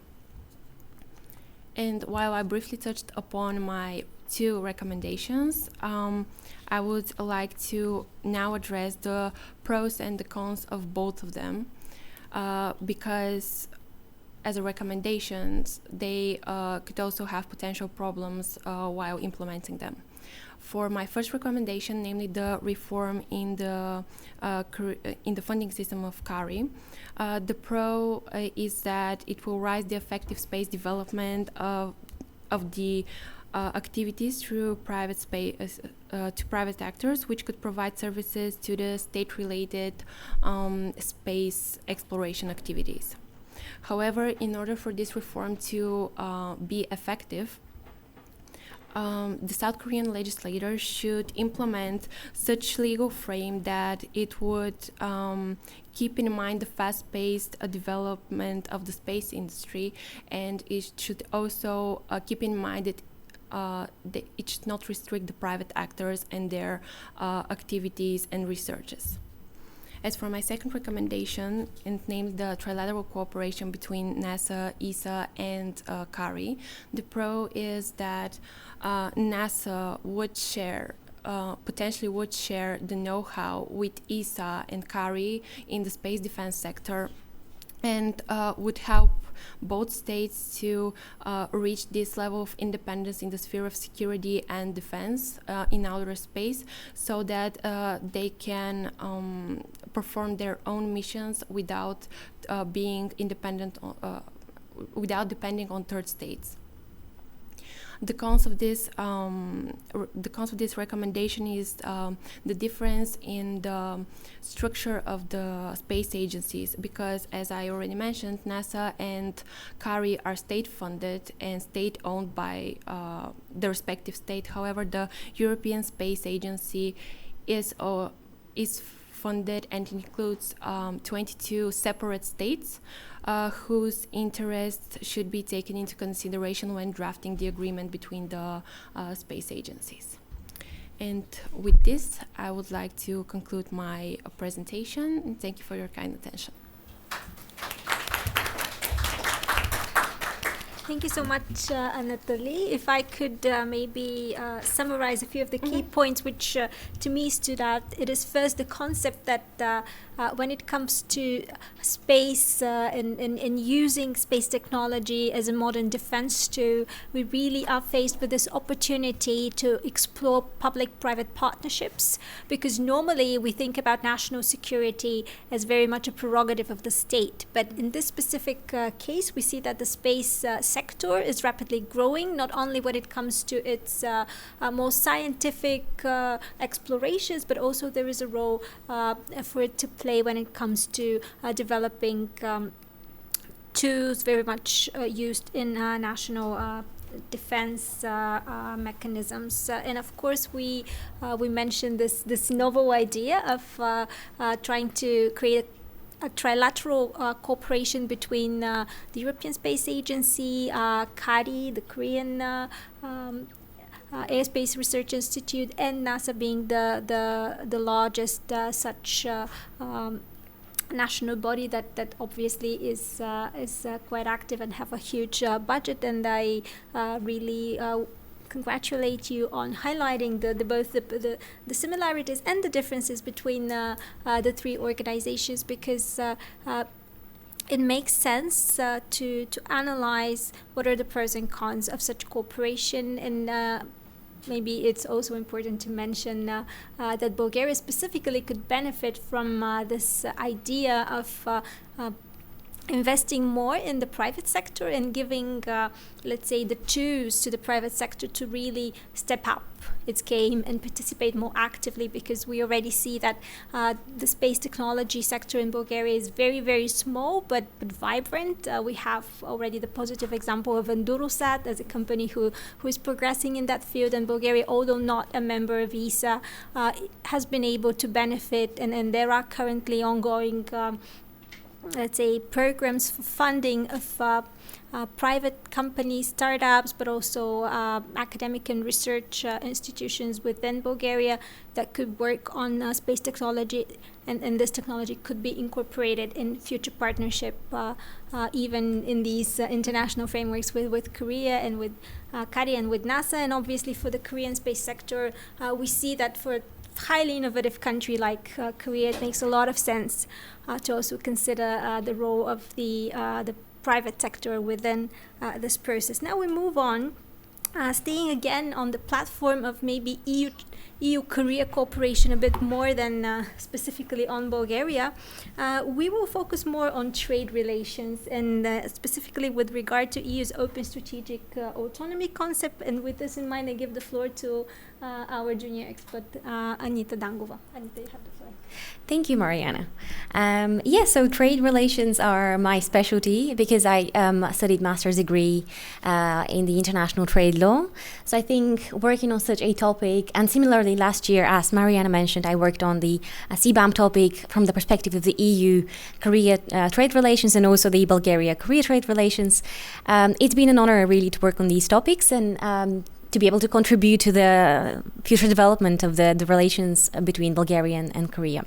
S7: And while I briefly touched upon my two recommendations, I would like to now address the pros and the cons of both of them, because as a recommendations, they could also have potential problems while implementing them. For my first recommendation, namely the reform in the funding system of CARI, the pro is that it will raise the effective space development of the activities through private space to private actors, which could provide services to the state-related space exploration activities. However, in order for this reform to be effective, the South Korean legislators should implement such legal frame that it would keep in mind the fast-paced development of the space industry, and it should also keep in mind that it should not restrict the private actors and their activities and researches. As for my second recommendation, and named the trilateral cooperation between NASA, ESA, and CARI, the pro is that NASA would share, potentially would share the know-how with ESA and CARI in the space defense sector, and would help both states to reach this level of independence in the sphere of security and defense in outer space, so that they can perform their own missions without being independent, without depending on third states. The cons of this recommendation is the difference in the structure of the space agencies, because as I already mentioned, NASA and CARI are state-funded and state-owned by the respective state. However, the European Space Agency is funded and includes 22 separate states whose interests should be taken into consideration when drafting the agreement between the space agencies. And with this, I would like to conclude my presentation, and thank you for your kind attention.
S5: Thank you so much, Anatoly. If I could maybe summarize a few of the key points which to me stood out, it is first the concept that when it comes to space and using space technology as a modern defense tool, we really are faced with this opportunity to explore public-private partnerships, because normally we think about national security as very much a prerogative of the state. But in this specific case, we see that the space sector is rapidly growing, not only when it comes to its more scientific explorations, but also there is a role for it to play when it comes to developing tools very much used in national defense mechanisms. And of course, we mentioned this novel idea of trying to create a trilateral cooperation between the European Space Agency, KARI, the Korean Airspace Research Institute, and NASA being the largest such national body that obviously is quite active and have a huge budget. And I really congratulate you on highlighting both the similarities and the differences between the three organizations, because it makes sense to analyze what are the pros and cons of such cooperation. And maybe it's also important to mention that Bulgaria specifically could benefit from this idea of investing more in the private sector and giving, let's say, the tools to the private sector to really step up its game and participate more actively, because we already see that the space technology sector in Bulgaria is very, very small but vibrant. We have already the positive example of Endurosat as a company who is progressing in that field, and Bulgaria, although not a member of ESA, has been able to benefit, and there are currently ongoing let's say programs for funding of private companies, startups, but also academic and research institutions within Bulgaria that could work on space technology, and this technology could be incorporated in future partnership, even in these international frameworks with Korea and with KARI and with NASA. And obviously for the Korean space sector, we see that for highly innovative country like Korea, it makes a lot of sense to also consider the role of the private sector within this process. Now we move on, staying again on the platform of maybe EU-Korea cooperation a bit more than specifically on Bulgaria. We will focus more on trade relations, and specifically with regard to EU's open strategic autonomy concept. And with this in mind, I give the floor to our junior expert, Anita Dangova. Anita, you have the floor.
S8: Thank you, Mariana. So trade relations are my specialty because I studied master's degree in the international trade law. So I think working on such a topic, and similarly last year, as Mariana mentioned, I worked on the CBAM topic from the perspective of the EU-Korea trade relations and also the Bulgaria-Korea trade relations. It's been an honor really to work on these topics and to be able to contribute to the future development of the relations between Bulgaria and Korea.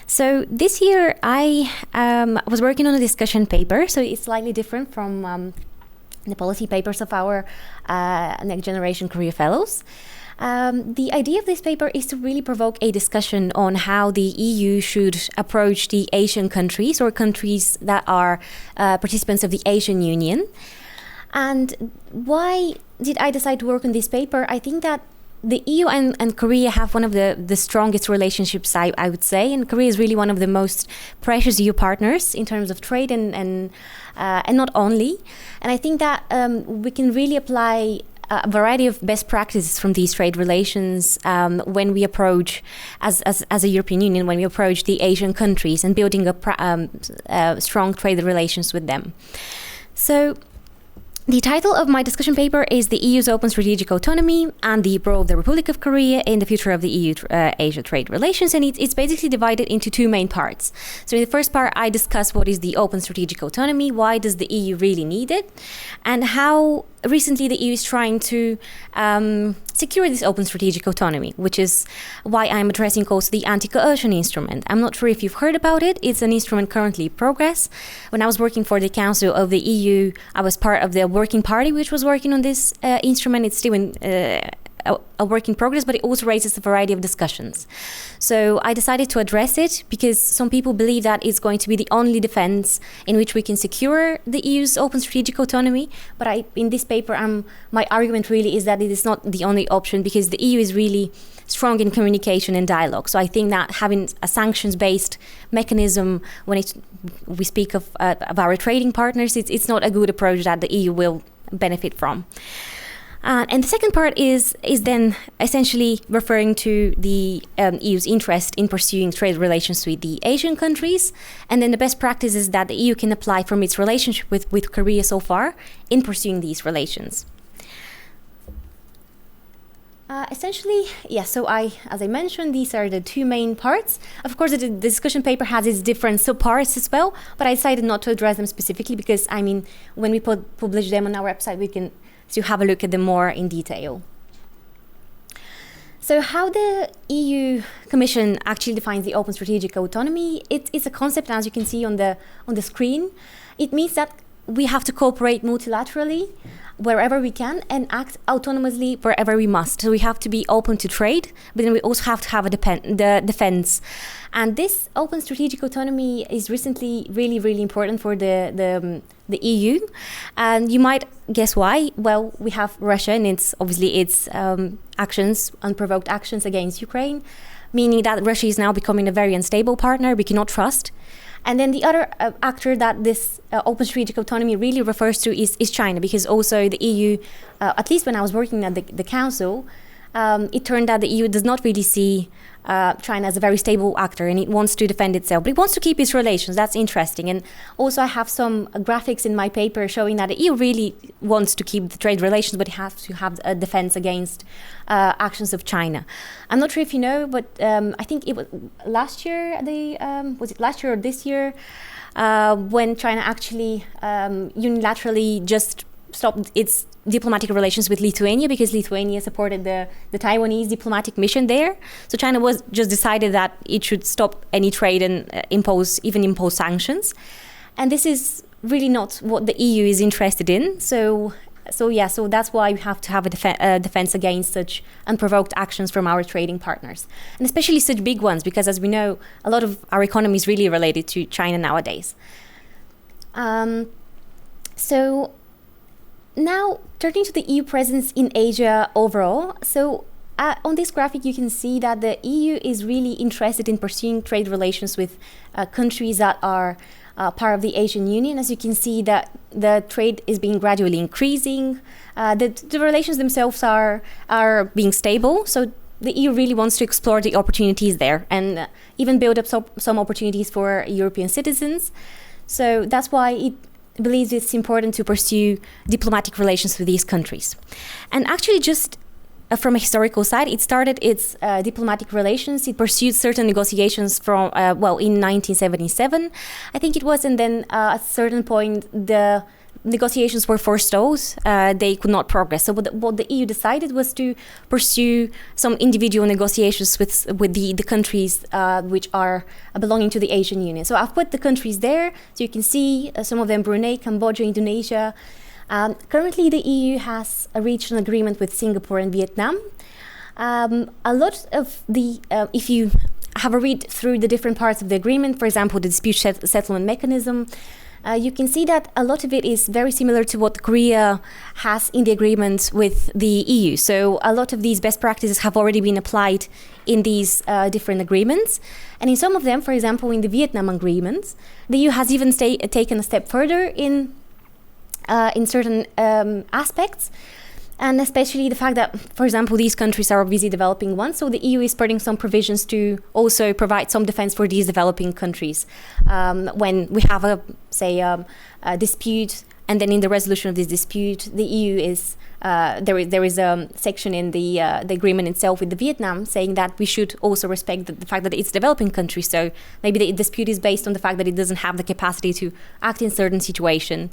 S8: So this year I was working on a discussion paper, so it's slightly different from the policy papers of our Next Generation Korea Fellows. The idea of this paper is to really provoke a discussion on how the EU should approach the Asian countries or countries that are participants of the Asian Union. And why did I decide to work on this paper? I think that the EU and Korea have one of the strongest relationships, I would say, and Korea is really one of the most precious EU partners in terms of trade and not only. And I think that we can really apply a variety of best practices from these trade relations when we approach, as a European Union, when we approach the Asian countries and building strong trade relations with them. So the title of my discussion paper is The EU's Open Strategic Autonomy and the Role of the Republic of Korea in the Future of the EU-Asia Trade Relations. And it's basically divided into two main parts. So in the first part, I discuss what is the open strategic autonomy, why does the EU really need it, and how recently the EU is trying to secure this open strategic autonomy, which is why I'm addressing also the anti-coercion instrument. I'm not sure if you've heard about it. It's an instrument currently in progress. When I was working for the Council of the EU, I was part of the working party which was working on this instrument. It's still in a work in progress, but it also raises a variety of discussions. So I decided to address it because some people believe that it's going to be the only defense in which we can secure the EU's open strategic autonomy. But in this paper, my argument really is that it is not the only option, because the EU is really strong in communication and dialogue. So I think that having a sanctions-based mechanism when we speak of our trading partners, it's not a good approach that the EU will benefit from. And the second part is then essentially referring to the EU's interest in pursuing trade relations with the Asian countries, and then the best practices that the EU can apply from its relationship with Korea so far in pursuing these relations. Essentially, so as I mentioned, these are the two main parts. Of course, the discussion paper has its different subparts as well, but I decided not to address them specifically because, when we publish them on our website, we can to have a look at them more in detail. So how the EU Commission actually defines the open strategic autonomy, it's a concept, as you can see on the screen. It means that we have to cooperate multilaterally wherever we can and act autonomously wherever we must. So we have to be open to trade, but then we also have to have the defense. And this open strategic autonomy is recently really, really important for the EU. And you might guess why. Well, we have Russia and its actions, unprovoked actions against Ukraine, meaning that Russia is now becoming a very unstable partner we cannot trust. And then the other actor that this open strategic autonomy really refers to is China, because also the EU, at least when I was working at the Council, it turned out the EU does not really see China as a very stable actor, and it wants to defend itself, but it wants to keep its relations. That's interesting. And also I have some graphics in my paper showing that the EU really wants to keep the trade relations, but it has to have a defense against actions of China. I'm not sure if you know, but I think it was last year, was it last year or this year, when China actually unilaterally just stopped its diplomatic relations with Lithuania, because Lithuania supported the Taiwanese diplomatic mission there. So China was just decided that it should stop any trade and impose sanctions. And this is really not what the EU is interested in. So that's why we have to have a defense against such unprovoked actions from our trading partners, and especially such big ones, because as we know, a lot of our economy is really related to China nowadays. So now, turning to the EU presence in Asia overall. So on this graphic, you can see that the EU is really interested in pursuing trade relations with countries that are part of the Asian Union. As you can see, that the trade is being gradually increasing. The relations themselves are being stable. So the EU really wants to explore the opportunities there and even build up some opportunities for European citizens. So that's why it believes it's important to pursue diplomatic relations with these countries. And actually, just from a historical side, it started its diplomatic relations. It pursued certain negotiations from, in 1977, I think it was, and then at a certain point, the negotiations were forestalled. They could not progress. So what the EU decided was to pursue some individual negotiations with the countries which are belonging to the Asian Union. So I've put the countries there, so you can see some of them: Brunei, Cambodia, Indonesia. Currently, the EU has reached an agreement with Singapore and Vietnam. A lot of if you have a read through the different parts of the agreement, for example, the dispute settlement mechanism, you can see that a lot of it is very similar to what Korea has in the agreement with the EU. So a lot of these best practices have already been applied in these different agreements. And in some of them, for example, in the Vietnam agreements, the EU has even taken a step further in certain aspects. And especially the fact that, for example, these countries are obviously developing ones, so the EU is putting some provisions to also provide some defense for these developing countries. When we have a dispute, and then in the resolution of this dispute, the EU is there is a section in the agreement itself with the Vietnam saying that we should also respect the fact that it's a developing country. So maybe the dispute is based on the fact that it doesn't have the capacity to act in certain situation.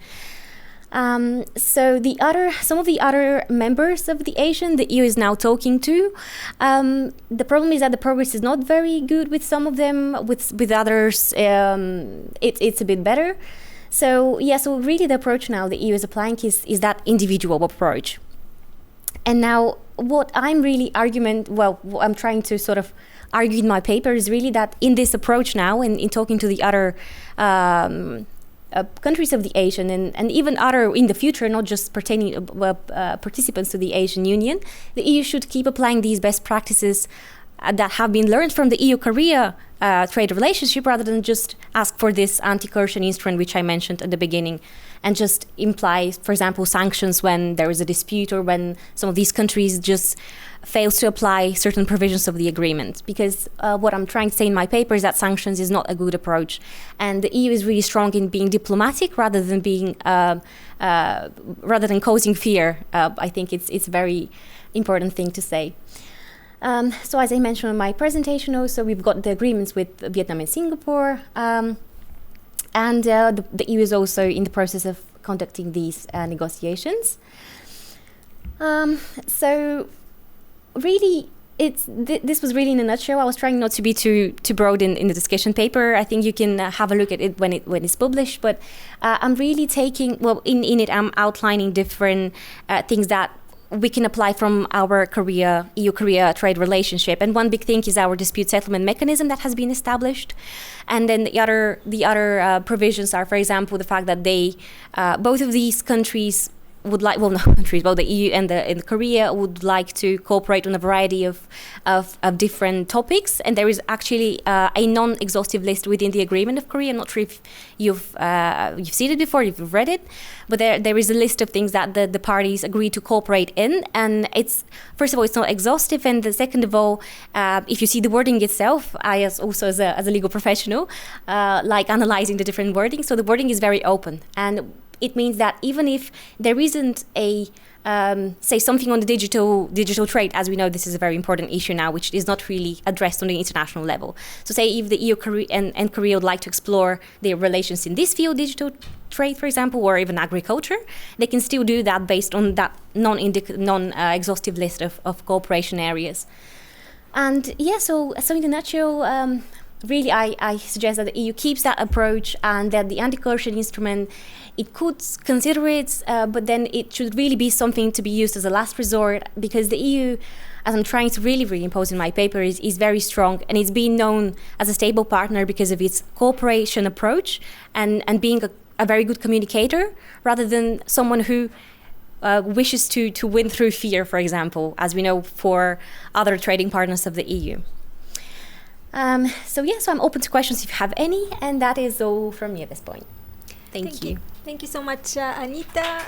S8: So some of the other members of the ASEAN, the EU is now talking to. The problem is that the progress is not very good with some of them. With others, it's a bit better. So so really the approach now the EU is applying is that individual approach. And now what I'm really what I'm trying to sort of argue in my paper is really that in this approach now, and in talking to the other countries of the ASEAN and even other in the future, not just pertaining participants to the Asian Union, the EU should keep applying these best practices that have been learned from the EU-Korea trade relationship, rather than just ask for this anti-coercion instrument, which I mentioned at the beginning, and just imply, for example, sanctions when there is a dispute or when some of these countries just fails to apply certain provisions of the agreement. Because what I'm trying to say in my paper is that sanctions is not a good approach, and the EU is really strong in being diplomatic rather than being rather than causing fear. I think it's a very important thing to say. So as I mentioned in my presentation also, we've got the agreements with Vietnam and Singapore, and the EU is also in the process of conducting these negotiations. So really, this was really in a nutshell. I was trying not to be too broad in the discussion paper. I think you can have a look at it when it's published, but I'm really in it I'm outlining different things that we can apply from our EU-Korea trade relationship. And one big thing is our dispute settlement mechanism that has been established. And then the other provisions are, for example, the fact that both of these countries would like, the EU and the Korea would like to cooperate on a variety of different topics. And there is actually a non-exhaustive list within the agreement of Korea. I'm not sure if you've seen it before, if you've read it, but there is a list of things that the parties agree to cooperate in. And first of all, it's not exhaustive, and second of all, if you see the wording itself, I as a legal professional, like analyzing the different wording. So the wording is very open, and it means that even if there isn't say something on the digital trade, as we know, this is a very important issue now, which is not really addressed on the international level. So say if the EU and Korea would like to explore their relations in this field, digital trade, for example, or even agriculture, they can still do that based on that non-exhaustive list of cooperation areas. And so in a nutshell, really, I suggest that the EU keeps that approach, and that the anti-coercion instrument, it could consider it, but then it should really be something to be used as a last resort, because the EU, as I'm trying to really impose in my paper, is very strong, and it's being known as a stable partner because of its cooperation approach and being a very good communicator, rather than someone who wishes to win through fear, for example, as we know for other trading partners of the EU. So I'm open to questions if you have any, and that is all from me at this point. Thank you.
S5: Thank you so much, Anita.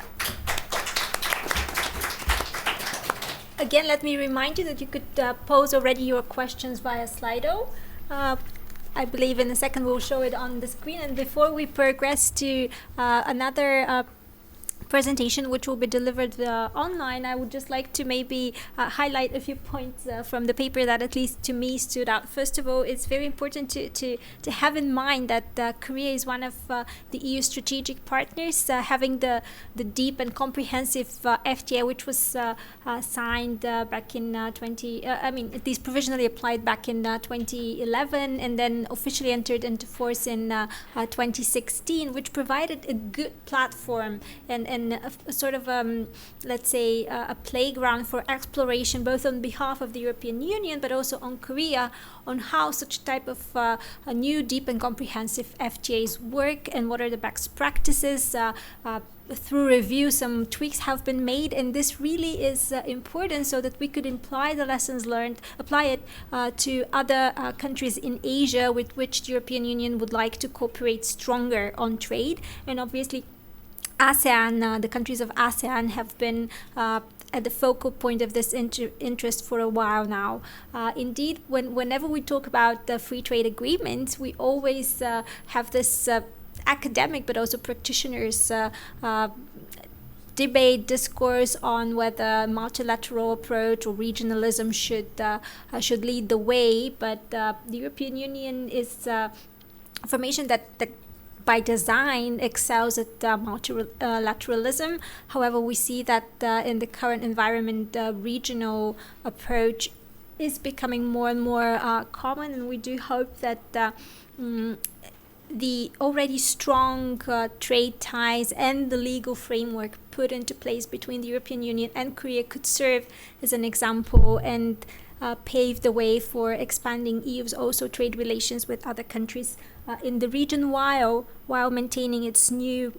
S5: Again, let me remind you that you could pose already your questions via Slido. I believe in a second we'll show it on the screen. And before we progress to another presentation which will be delivered online, I would just like to maybe highlight a few points from the paper that at least to me stood out. First of all, it's very important to have in mind that Korea is one of the EU strategic partners, having the deep and comprehensive FTA, which was signed back in at least provisionally applied back in 2011, and then officially entered into force in 2016, which provided a good platform and a sort of, let's say, a playground for exploration, both on behalf of the European Union, but also on Korea, on how such type of a new deep and comprehensive FTAs work, and what are the best practices. Through review, some tweaks have been made, and this really is important so that we could apply the lessons learned, apply it to other countries in Asia with which the European Union would like to cooperate stronger on trade. And obviously ASEAN, the countries of ASEAN have been at the focal point of this interest for a while now. Indeed, whenever we talk about the free trade agreements, we always have this academic but also practitioners debate, discourse on whether multilateral approach or regionalism should lead the way. But the European Union is formation that by design excels at multilateralism. However, we see that in the current environment, regional approach is becoming more and more common, and we do hope that the already strong trade ties and the legal framework put into place between the European Union and Korea could serve as an example and pave the way for expanding EU's also trade relations with other countries in the region while maintaining its new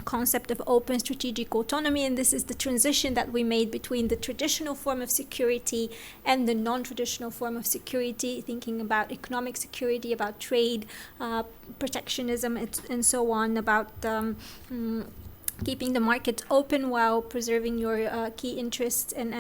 S5: concept of open strategic autonomy. And this is the transition that we made between the traditional form of security and the non-traditional form of security, thinking about economic security, about trade, protectionism, and so on, about keeping the market open while preserving your key interests and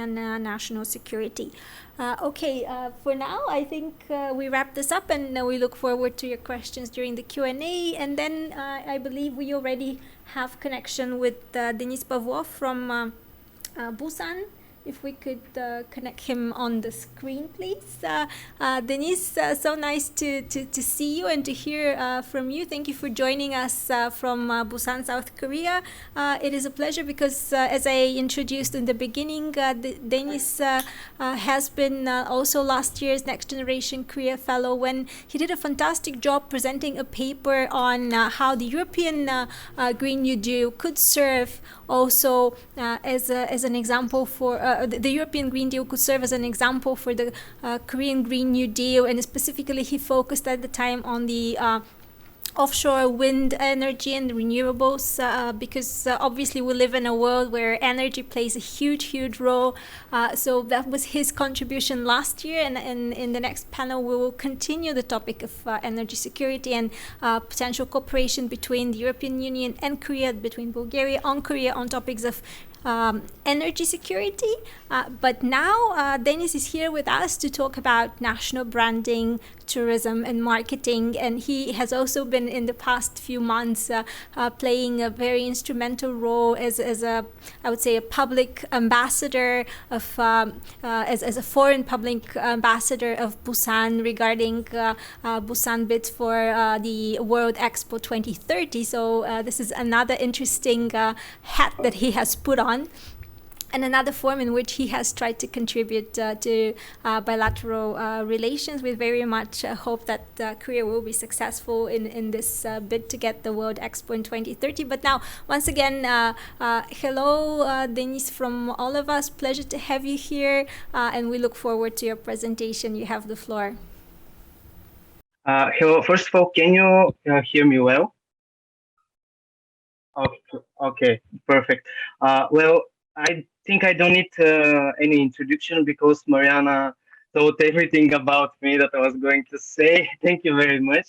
S5: national security. For now, I think we wrap this up, and we look forward to your questions during the Q&A. And then I believe we already have connection with Denis Pavlov from Busan. If we could connect him on the screen, please. Denis, so nice to see you and to hear from you. Thank you for joining us from Busan, South Korea. It is a pleasure because, as I introduced in the beginning, Denis has been also last year's Next Generation Korea Fellow, when he did a fantastic job presenting a paper on how the European Green New Deal could serve also as an example for the European Green Deal could serve as an example for the Korean Green New Deal, and specifically he focused at the time on the offshore wind energy and renewables, because obviously we live in a world where energy plays a huge role. So that was his contribution last year, and in the next panel we will continue the topic of energy security and potential cooperation between the European Union and Korea, between Bulgaria on topics of energy security. But now Denis is here with us to talk about national branding, tourism and marketing, and he has also been in the past few months playing a very instrumental role as a, I would say, a public ambassador of as a foreign public ambassador of Busan regarding Busan bids for the World Expo 2030. So this is another interesting hat that he has put on, and another form in which he has tried to contribute to bilateral relations. We very much hope that Korea will be successful in this bid to get the World Expo in 2030. But now, once again, hello, Denis, from all of us. Pleasure to have you here, and we look forward to your presentation. You have the floor.
S9: Hello. First of all, can you hear me well? Okay, perfect. Well, I think I don't need any introduction because Mariana told everything about me that I was going to say. Thank you very much.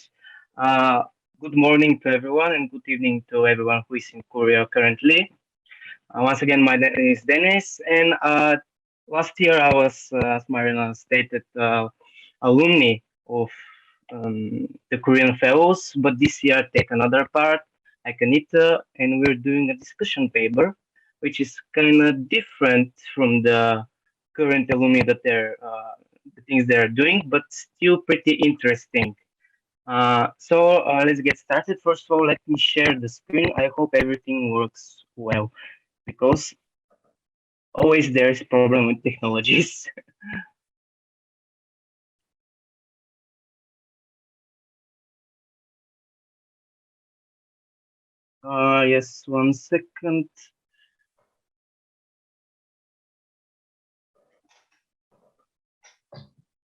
S9: Good morning to everyone and good evening to everyone who is in Korea currently. Once again, my name is Denis, and last year I was, as Mariana stated, alumni of the Korean Fellows, but this year I take another part, like Anita, and we're doing a discussion paper, which is kind of different from the current alumni that they're the things they're doing, but still pretty interesting. So let's get started. First of all, let me share the screen. I hope everything works well, because always there is problem with technologies. Yes, 1 second.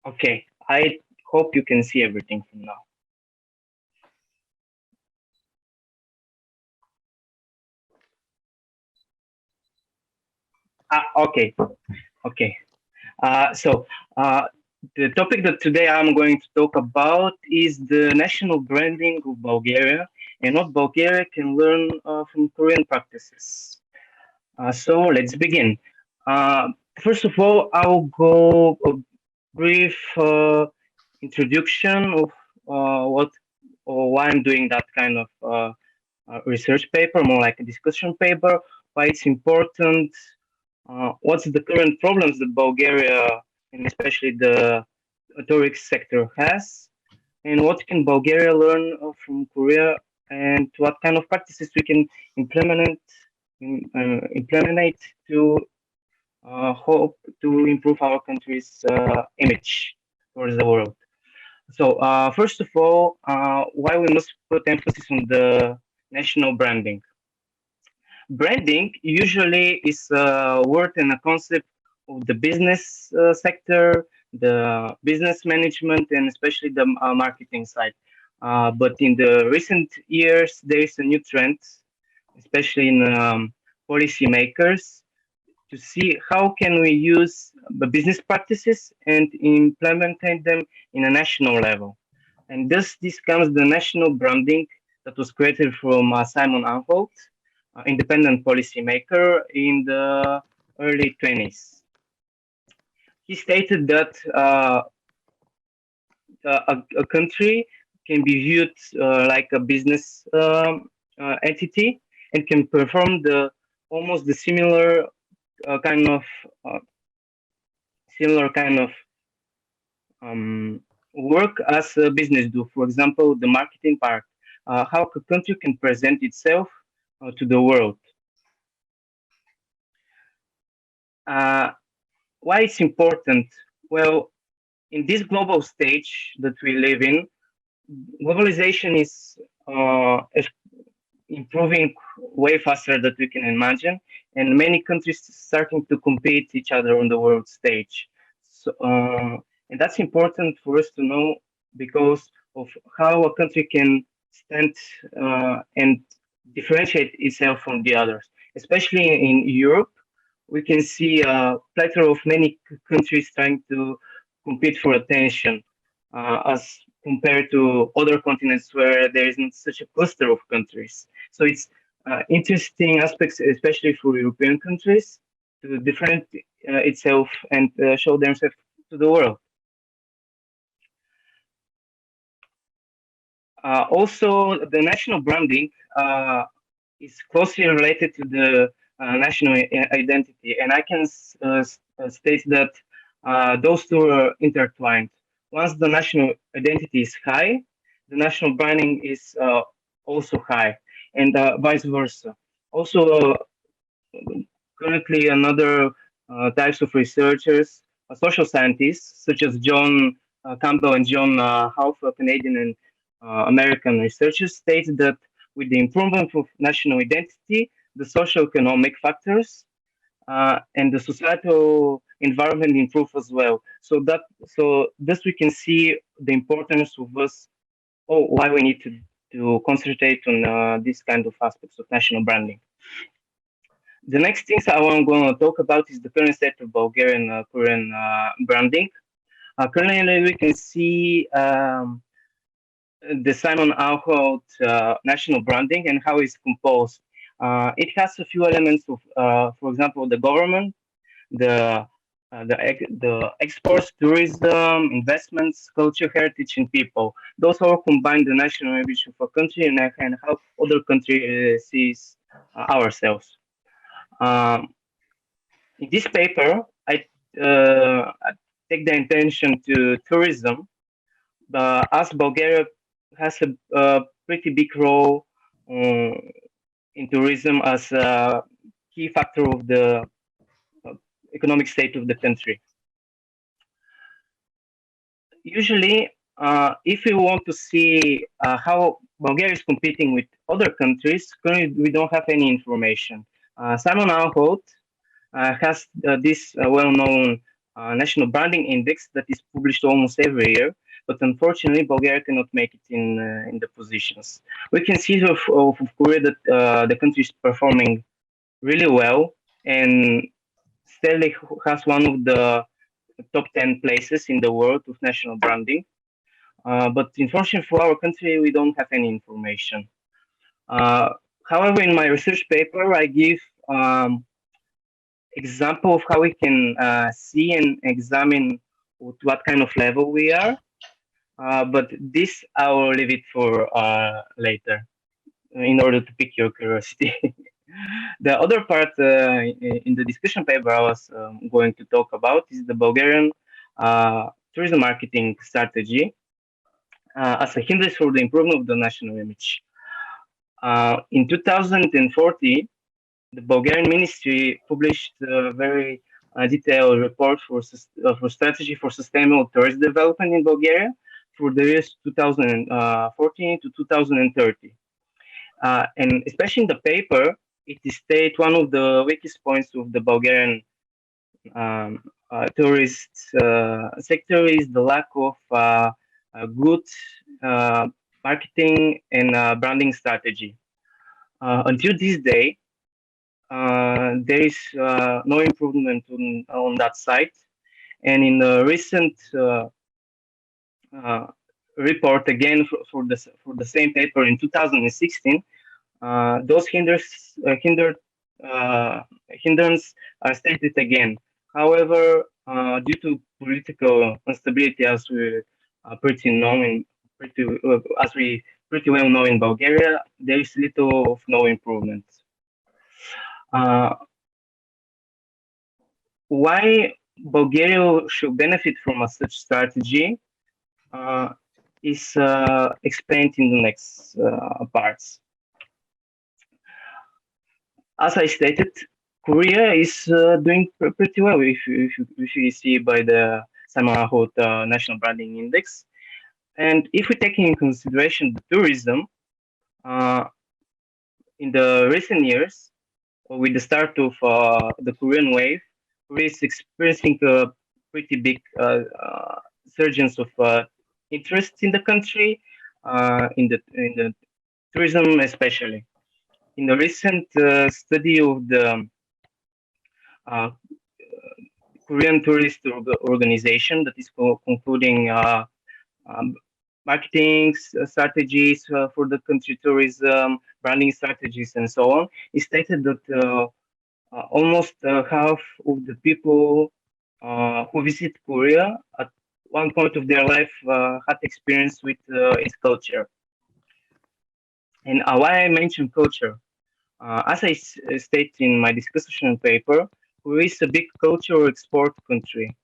S9: Okay, I hope you can see everything from now. Okay. So the topic that today I'm going to talk about is the national branding of Bulgaria and what Bulgaria can learn from Korean practices. So let's begin. First of all, I'll go a brief introduction of why I'm doing that kind of research paper, more like a discussion paper, why it's important, what's the current problems that Bulgaria and especially the tourist sector has, and what can Bulgaria learn from Korea and what kind of practices we can implement to hope to improve our country's image towards the world. So, first of all, why we must put emphasis on the national branding. Branding usually is a word and a concept of the business sector, the business management, and especially the marketing side. But in the recent years, there is a new trend, especially in policymakers, to see how can we use the business practices and implementing them in a national level. And this comes the national branding that was created from Simon Anholt, independent policymaker in the early 20s. He stated that a country can be viewed like a business entity and can perform the almost the kind of uh, similar kind of work as a business do. For example, the marketing part, how a country can present itself to the world. Uh, why it's important? Well, in this global stage that we live in, globalization is improving way faster than we can imagine, and many countries starting to compete each other on the world stage. So, and that's important for us to know because of how a country can stand and differentiate itself from the others. Especially in Europe, we can see a plethora of many countries trying to compete for attention as compared to other continents where there isn't such a cluster of countries. So it's interesting aspects, especially for European countries, to different itself and show themselves to the world. Also, the national branding is closely related to the national identity, and I can state that those two are intertwined. Once the national identity is high, the national branding is also high, and vice versa. Also, currently, another types of researchers, social scientists, such as John Campbell and John Hauff, Canadian and American researchers, state that with the improvement of national identity, the socio-economic factors and the societal environment improve as well. So this we can see the importance of us. Oh, why we need to concentrate on these kind of aspects of national branding. The next things I'm going to talk about is the current state of Bulgarian Korean branding. Currently, we can see the Simon Anholt national branding and how it's composed. It has a few elements of, for example, the government, the exports, tourism, investments, culture, heritage, and people. Those all combine the national image of a country and how other country sees ourselves. In this paper, I take the intention to tourism. As Bulgaria has a pretty big role in tourism as a key factor of the economic state of the country. Usually, if we want to see how Bulgaria is competing with other countries, currently we don't have any information. Simon Anholt has this well-known national branding index that is published almost every year, but unfortunately, Bulgaria cannot make it in the positions. We can see of Korea that the country is performing really well and steadily has one of the top 10 places in the world of national branding. But unfortunately for our country, we don't have any information. However, in my research paper, I give example of how we can see and examine what kind of level we are. But this I will leave it for later in order to pique your curiosity. The other part in the discussion paper I was going to talk about is the Bulgarian tourism marketing strategy as a hindrance for the improvement of the national image. In 2014, the Bulgarian ministry published a very detailed report for strategy for sustainable tourist development in Bulgaria for the years 2014 to 2030. And especially in the paper, it states one of the weakest points of the Bulgarian tourist sector is the lack of good marketing and branding strategy. Until this day, there is no improvement on that side. And in the recent report, again for the same paper in 2016, those hindrance are stated again. However, due to political instability, as we pretty well know in Bulgaria, there is little of no improvement. Why Bulgaria should benefit from such strategy is explained in the next parts. As I stated, Korea is doing pretty well if you see by the Samarahot National Branding Index. And if we take in consideration the tourism, in the recent years, with the start of the Korean wave, Korea is experiencing a pretty big surgence of interest in the country, in the tourism especially. In the recent study of the Korean Tourist Organization that is concluding marketing strategies for the country tourism, branding strategies, and so on, it stated that almost half of the people who visit Korea at one point of their life had experience with its culture. And why I mention culture? As I state in my discussion paper, Korea is a big cultural export country.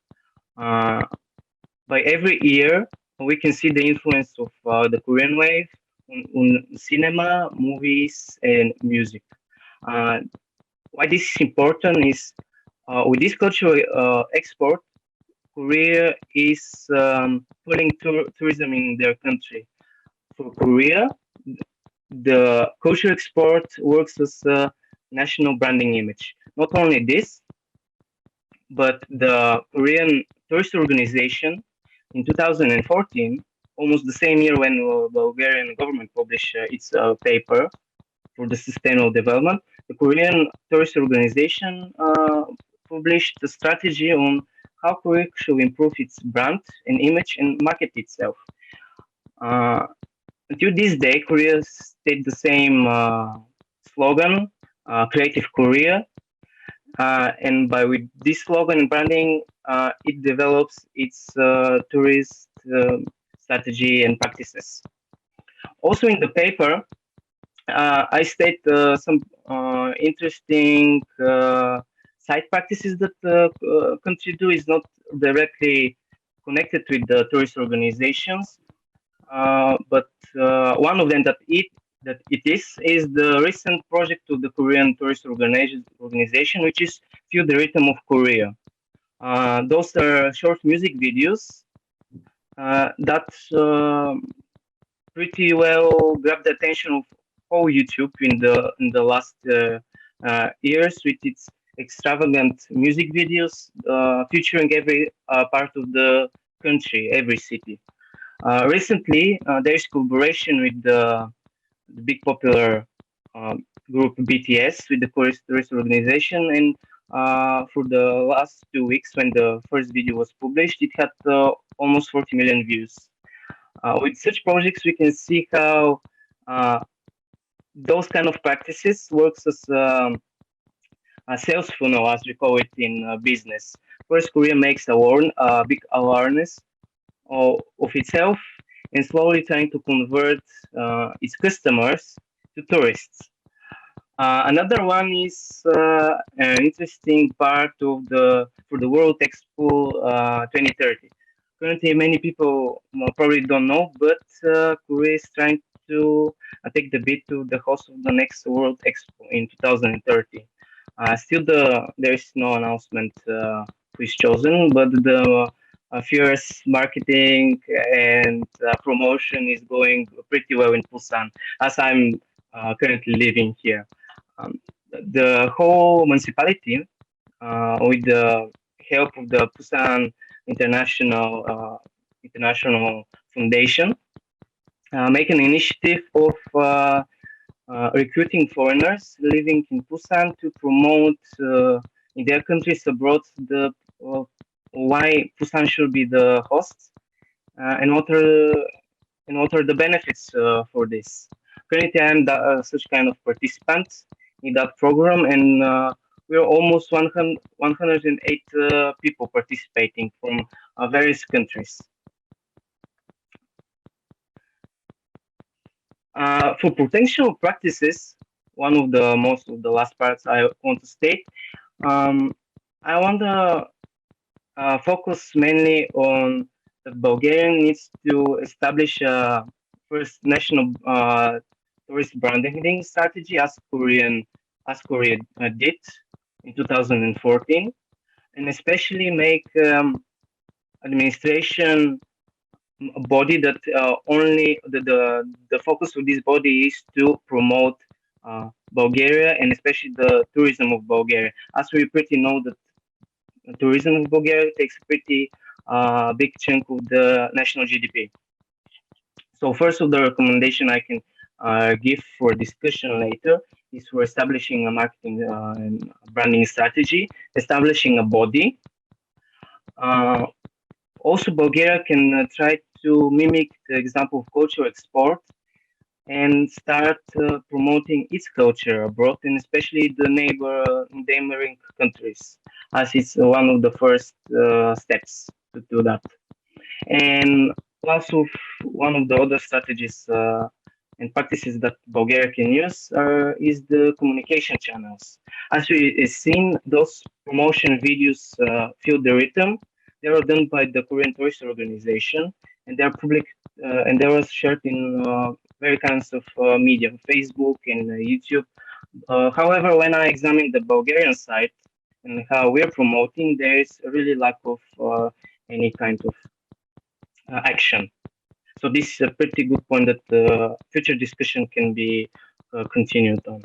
S9: By every year, we can see the influence of the Korean wave on cinema, movies, and music. Why this is important is with this cultural export, Korea is putting tourism in their country. For Korea, the cultural export works as a national branding image. Not only this, but the Korean Tourist Organization in 2014, almost the same year when the Bulgarian government published its paper for the sustainable development, the Korean Tourist Organization published a strategy on how Korea should improve its brand and image and market itself. Until this day, Korea stayed the same slogan, Creative Korea. And with this slogan and branding, it develops its tourist strategy and practices. Also in the paper, I state some interesting side practices that the country do is not directly connected with the tourist organizations, but one of them that it is the recent project of the Korean Tourist Organization, which is Feel the Rhythm of Korea. Those are short music videos that pretty well grabbed the attention of whole YouTube in the last years with its extravagant music videos featuring every part of the country, every city. Recently, there is collaboration with the big popular group BTS with the Korean Tourist Organization, and for the last 2 weeks when the first video was published, it had almost 40 million views. With such projects, we can see how those kind of practices works as a sales funnel, as we call it in business. First, Korea makes a big awareness of itself and slowly trying to convert its customers to tourists. Another one is an interesting part of for the World Expo 2030. Currently, many people probably don't know, but Korea is trying to take the bid to the host of the next World Expo in 2030. Still, there is no announcement who is chosen, but the fierce marketing and promotion is going pretty well in Busan, as I'm currently living here. Um, the whole municipality, with the help of the Busan International Foundation, make an initiative of recruiting foreigners living in Busan to promote in their countries abroad the why Busan should be the host and what are the benefits for this. Currently, I'm such kind of participant in that program, and we're almost 108 people participating from various countries. For potential practices, one of the most of the last parts I want to state, I want to focus mainly on the Bulgarian needs to establish a first national tourist branding strategy as Korea did in 2014, and especially make administration a body that only the focus of this body is to promote Bulgaria and especially the tourism of Bulgaria. As we pretty know that tourism of Bulgaria takes a pretty big chunk of the national GDP. So first of the recommendation I can give for discussion later is for establishing a marketing and branding strategy, establishing a body. Also, Bulgaria can try to mimic the example of cultural export and start promoting its culture abroad, and especially the neighboring countries, as it's one of the first steps to do that. And also, one of the other strategies and practices that Bulgaria can use is the communication channels. As we seen, those promotion videos feel the rhythm. They are done by the Korean Tourist Organization, and they are public, and they were shared in very kinds of media, Facebook and YouTube. However, when I examine the Bulgarian site and how we're promoting, there is a really lack of any kind of action. So this is a pretty good point that future discussion can be continued on.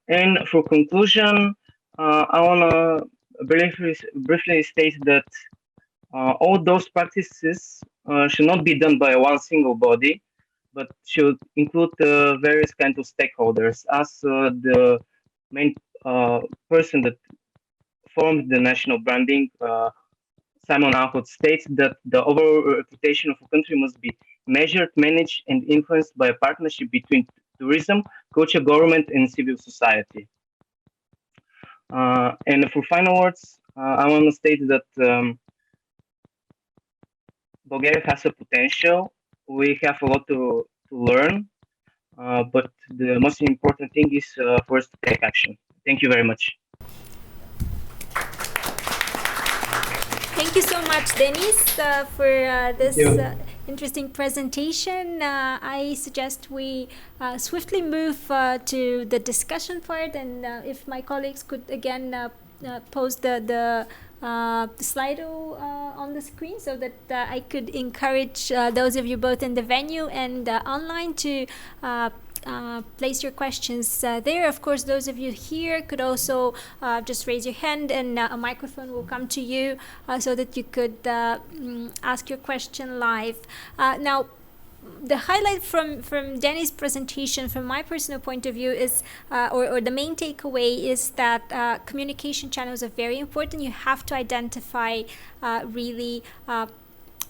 S9: And for conclusion, I want to briefly state that all those practices should not be done by one single body, but should include various kinds of stakeholders. As the main person that formed the national branding, Simon Ahod, states that the overall reputation of a country must be measured, managed, and influenced by a partnership between tourism, culture, government, and civil society. And for final words, I want to state that Bulgaria has a potential. We have a lot to learn, but the most important thing is for us to take action. Thank you very much.
S5: Thank you so much, Denis, for this interesting presentation. I suggest we swiftly move to the discussion part, and if my colleagues could again post the Slido on the screen so that I could encourage those of you both in the venue and online to place your questions there. Of course, those of you here could also just raise your hand and a microphone will come to you so that you could ask your question live. Now, the highlight from Danny's presentation, from my personal point of view, is or the main takeaway is that communication channels are very important. You have to identify really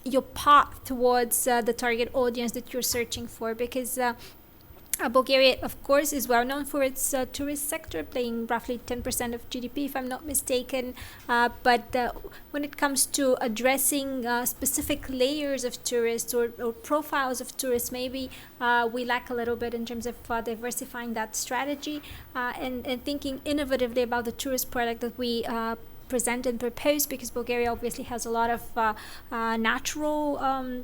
S5: your path towards the target audience that you're searching for, because Bulgaria, of course, is well known for its tourist sector, playing roughly 10% of GDP, if I'm not mistaken. But when it comes to addressing specific layers of tourists or profiles of tourists, maybe we lack a little bit in terms of diversifying that strategy and thinking innovatively about the tourist product that we present and propose, because Bulgaria obviously has a lot of natural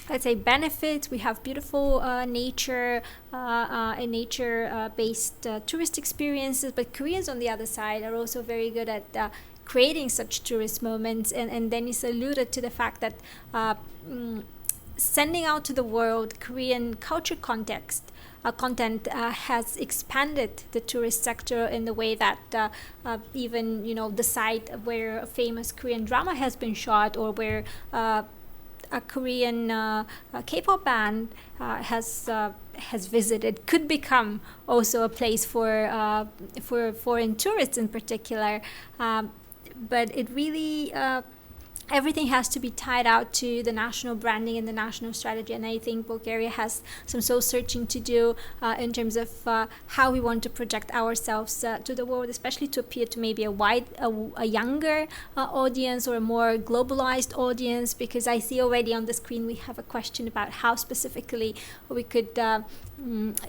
S5: let's say, benefits. We have beautiful nature and nature-based tourist experiences, but Koreans on the other side are also very good at creating such tourist moments. And Dennis alluded to the fact that sending out to the world Korean culture content has expanded the tourist sector in the way that even the site where a famous Korean drama has been shot, or where a Korean K-pop band has visited, could become also a place for foreign tourists in particular. But it really everything has to be tied out to the national branding and the national strategy, and I think Bulgaria has some soul searching to do in terms of how we want to project ourselves to the world, especially to appeal to maybe a younger audience, or a more globalized audience, because I see already on the screen we have a question about how specifically we could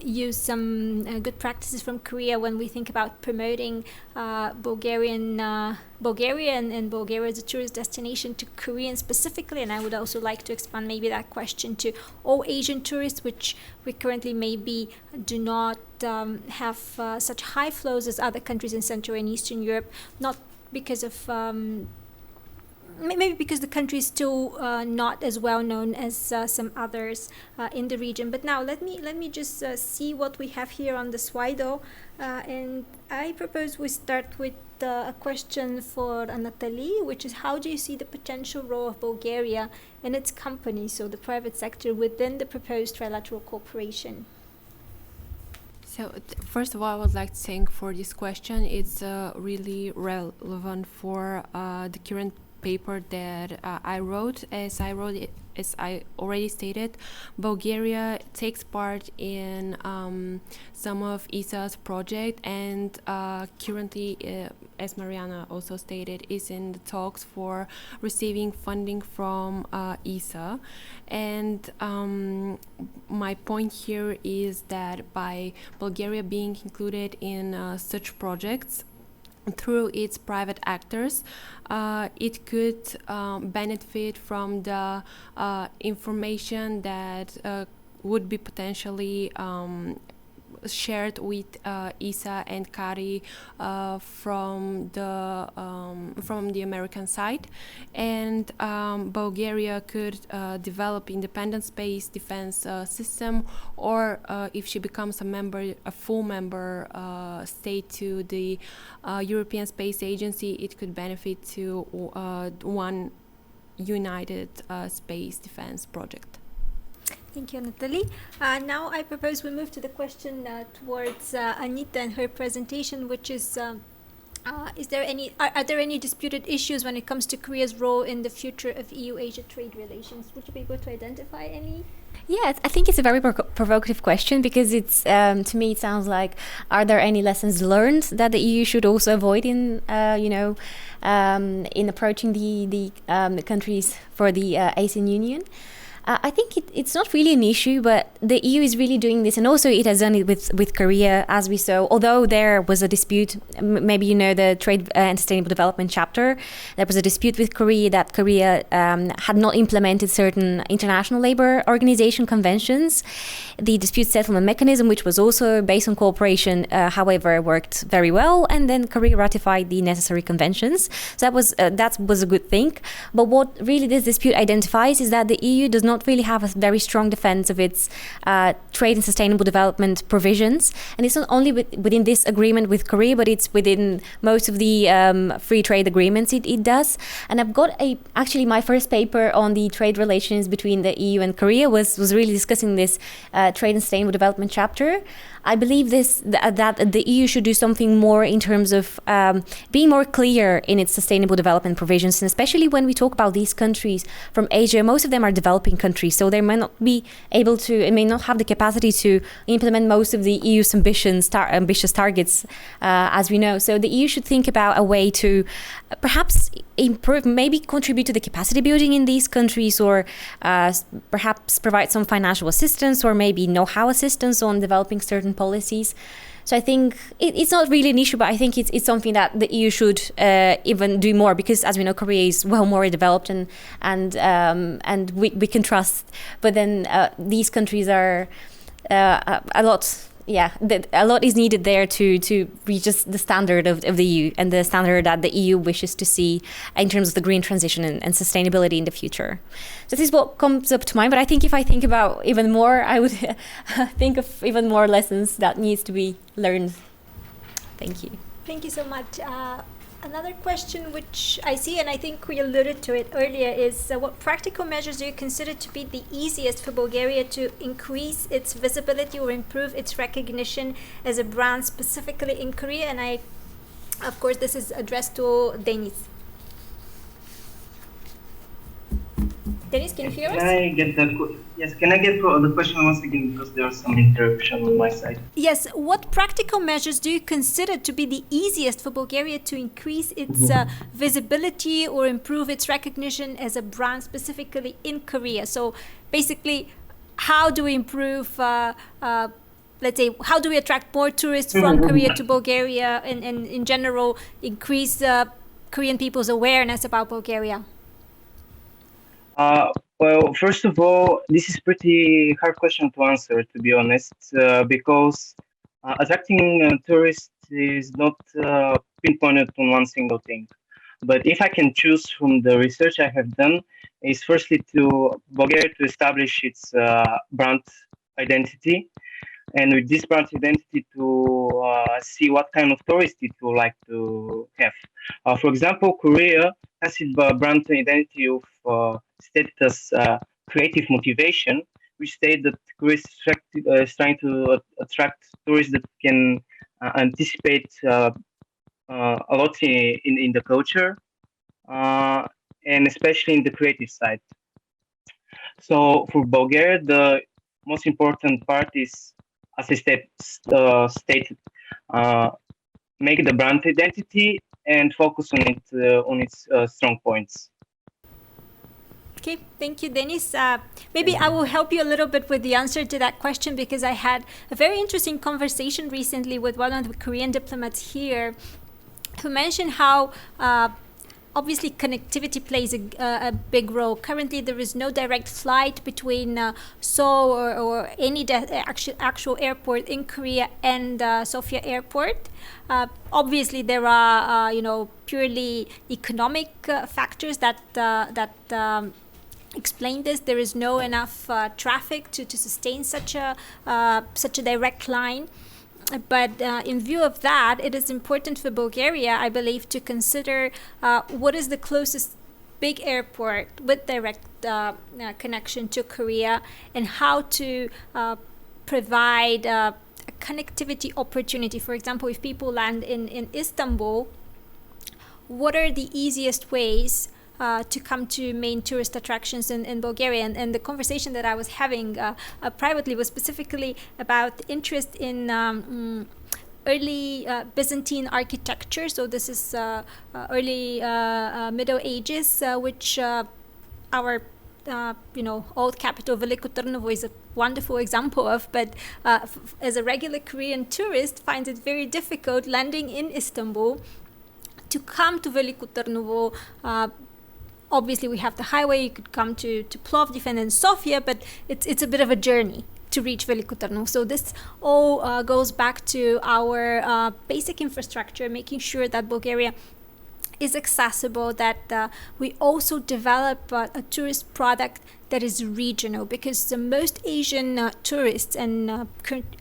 S5: use some good practices from Korea when we think about promoting Bulgaria and Bulgaria as a tourist destination to Koreans specifically. And I would also like to expand maybe that question to all Asian tourists, which we currently maybe do not have such high flows as other countries in Central and Eastern Europe, not because of maybe because the country is still not as well known as some others in the region. But now let me just see what we have here on the Slido, and I propose we start with a question for Natalie, which is, how do you see the potential role of Bulgaria and its companies, so the private sector, within the proposed trilateral cooperation?
S7: So first of all, I would like to thank for this question. It's really relevant for the current paper that I wrote. As I already stated, Bulgaria takes part in some of ESA's project, and currently, as Mariana also stated, is in the talks for receiving funding from ESA. And my point here is that by Bulgaria being included in such projects, through its private actors, it could benefit from the information that would be potentially shared with ESA and CARI from the American side, and Bulgaria could develop independent space defense system, or if she becomes a full member state to the European Space Agency, it could benefit to one united space defense project.
S5: Thank you, Natalie. Now I propose we move to the question towards Anita and her presentation, which is are there any disputed issues when it comes to Korea's role in the future of EU-Asia trade relations? Would you be able to identify any?
S8: Yeah, I think it's a very provocative question, because it's to me it sounds like, are there any lessons learned that the EU should also avoid in in approaching the countries for the ASEAN Union? I think it's not really an issue, but the EU is really doing this, and also it has done it with Korea, as we saw. Although there was a dispute, maybe the Trade and Sustainable Development chapter, there was a dispute with Korea that Korea had not implemented certain international labor organization conventions. The dispute settlement mechanism, which was also based on cooperation, however, worked very well, and then Korea ratified the necessary conventions. So that was a good thing. But what really this dispute identifies is that the EU does not really have a very strong defense of its trade and sustainable development provisions, and it's not only within this agreement with Korea, but it's within most of the free trade agreements it does. And I've got actually my first paper on the trade relations between the EU and Korea was really discussing this trade and sustainable development chapter. I believe that the EU should do something more in terms of being more clear in its sustainable development provisions, and especially when we talk about these countries from Asia, most of them are developing countries, so they may not be able to, it may not have the capacity to implement most of the EU's ambitious targets, as we know. So the EU should think about a way to perhaps improve, maybe contribute to the capacity building in these countries, or perhaps provide some financial assistance, or maybe know-how assistance on developing certain policies. So I think it's not really an issue, but I think it's something that the EU should even do more, because as we know, Korea is well more developed and we can trust. But then these countries are a lot. Yeah, a lot is needed there to reach the standard of the EU and the standard that the EU wishes to see in terms of the green transition and sustainability in the future. So this is what comes up to mind. But I think if I think about even more, I would think of even more lessons that needs to be learned. Thank you.
S5: Thank you so much. Another question which I see, and I think we alluded to it earlier, is what practical measures do you consider to be the easiest for Bulgaria to increase its visibility or improve its recognition as a brand, specifically in Korea? And of course, this is addressed to Denis. Denis, can you hear us?
S9: Can I get the question once again, because there was some interruption on my side?
S5: Yes. What practical measures do you consider to be the easiest for Bulgaria to increase its visibility or improve its recognition as a brand, specifically in Korea? So basically, how do we improve, let's say, how do we attract more tourists from Korea to Bulgaria and in general increase Korean people's awareness about Bulgaria?
S9: Well, first of all, this is pretty hard question to answer, to be honest, because attracting tourists is not pinpointed on one single thing. But if I can choose from the research I have done, is firstly to Bulgaria to establish its brand identity, and with this brand identity to see what kind of tourist it would like to have. For example, Korea has its brand identity of status creative motivation, which state that Korea is trying to attract tourists that can anticipate a lot in the culture, and especially in the creative side. So for Bulgaria, the most important part is, as I stated, make the brand identity and focus on its strong points.
S5: Okay, thank you, Denis. Maybe I will help you a little bit with the answer to that question, because I had a very interesting conversation recently with one of the Korean diplomats here who mentioned how obviously connectivity plays a big role. Currently, there is no direct flight between Seoul or any actual airport in Korea and Sofia airport. Obviously, there are purely economic factors that explain this. There is no enough traffic to sustain such a direct line. But in view of that, it is important for Bulgaria, I believe, to consider what is the closest big airport with direct connection to Korea, and how to provide a connectivity opportunity. For example, if people land in Istanbul, what are the easiest ways to come to main tourist attractions in Bulgaria? And the conversation that I was having privately was specifically about interest in early Byzantine architecture. So this is early Middle Ages, which our old capital Veliko Trnovo is a wonderful example of. But as a regular Korean tourist, finds it very difficult landing in Istanbul to come to Veliko Trnovo. Obviously, we have the highway. You could come to Plovdiv and then Sofia, but it's a bit of a journey to reach Veliko Trnovo. So this all goes back to our basic infrastructure, making sure that Bulgaria is accessible, that we also develop a tourist product that is regional, because the most Asian tourists, and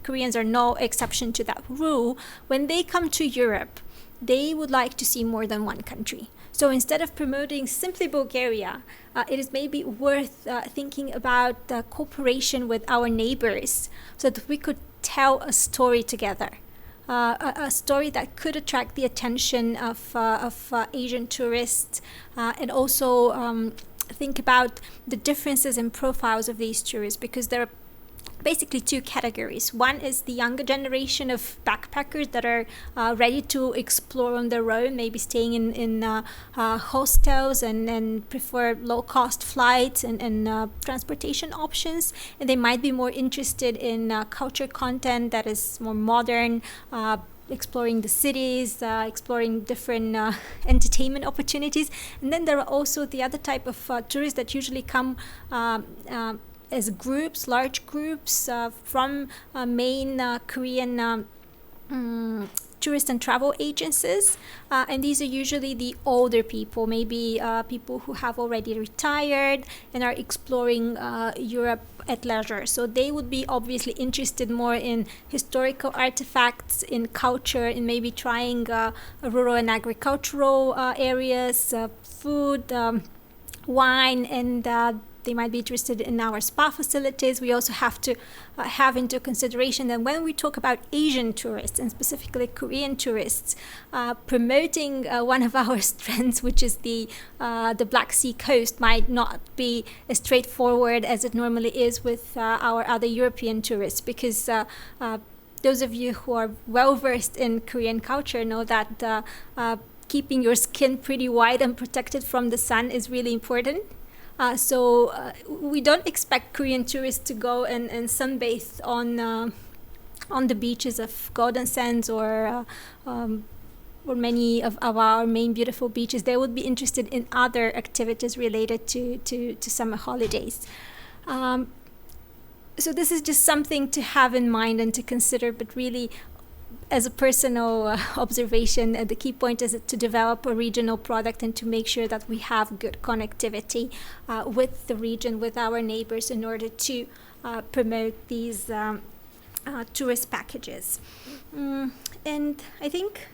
S5: Koreans are no exception to that rule, when they come to Europe, they would like to see more than one country. So instead of promoting simply Bulgaria, it is maybe worth thinking about cooperation with our neighbors, so that we could tell a story together, a story that could attract the attention of Asian tourists, and also think about the differences in profiles of these tourists, because there are basically two categories. One is the younger generation of backpackers that are ready to explore on their own, maybe staying in hostels and prefer low-cost flights and transportation options. And they might be more interested in culture content that is more modern, exploring the cities, exploring different entertainment opportunities. And then there are also the other type of tourists that usually come as groups, large groups from main Korean tourist and travel agencies. And these are usually the older people, maybe people who have already retired and are exploring Europe at leisure. So they would be obviously interested more in historical artifacts, in culture, in maybe trying rural and agricultural areas, food, wine, and they might be interested in our spa facilities. We also have to have into consideration that when we talk about Asian tourists, and specifically Korean tourists, promoting one of our strengths, which is the Black Sea coast, might not be as straightforward as it normally is with our other European tourists, because those of you who are well versed in Korean culture know that keeping your skin pretty white and protected from the sun is really important. So we don't expect Korean tourists to go and sunbathe on the beaches of Golden Sands or many of our main beautiful beaches. They would be interested in other activities related to summer holidays. So this is just something to have in mind and to consider, but really, as a personal observation, the key point is to develop a regional product and to make sure that we have good connectivity with the region, with our neighbors, in order to promote these tourist packages. And I think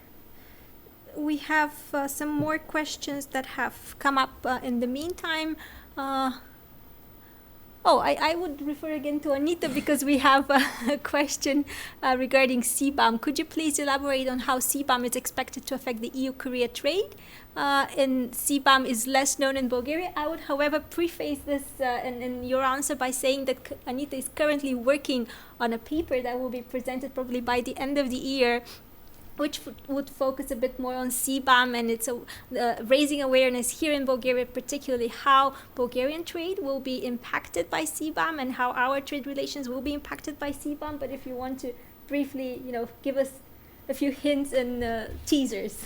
S5: we have some more questions that have come up in the meantime. I would refer again to Anita, because we have a question regarding CBAM. Could you please elaborate on how CBAM is expected to affect the EU-Korea trade? And CBAM is less known in Bulgaria. I would, however, preface this in your answer by saying that Anita is currently working on a paper that will be presented probably by the end of the year, which would focus a bit more on CBAM, and it's raising awareness here in Bulgaria, particularly how Bulgarian trade will be impacted by CBAM and how our trade relations will be impacted by CBAM. But if you want to briefly, give us a few hints and teasers.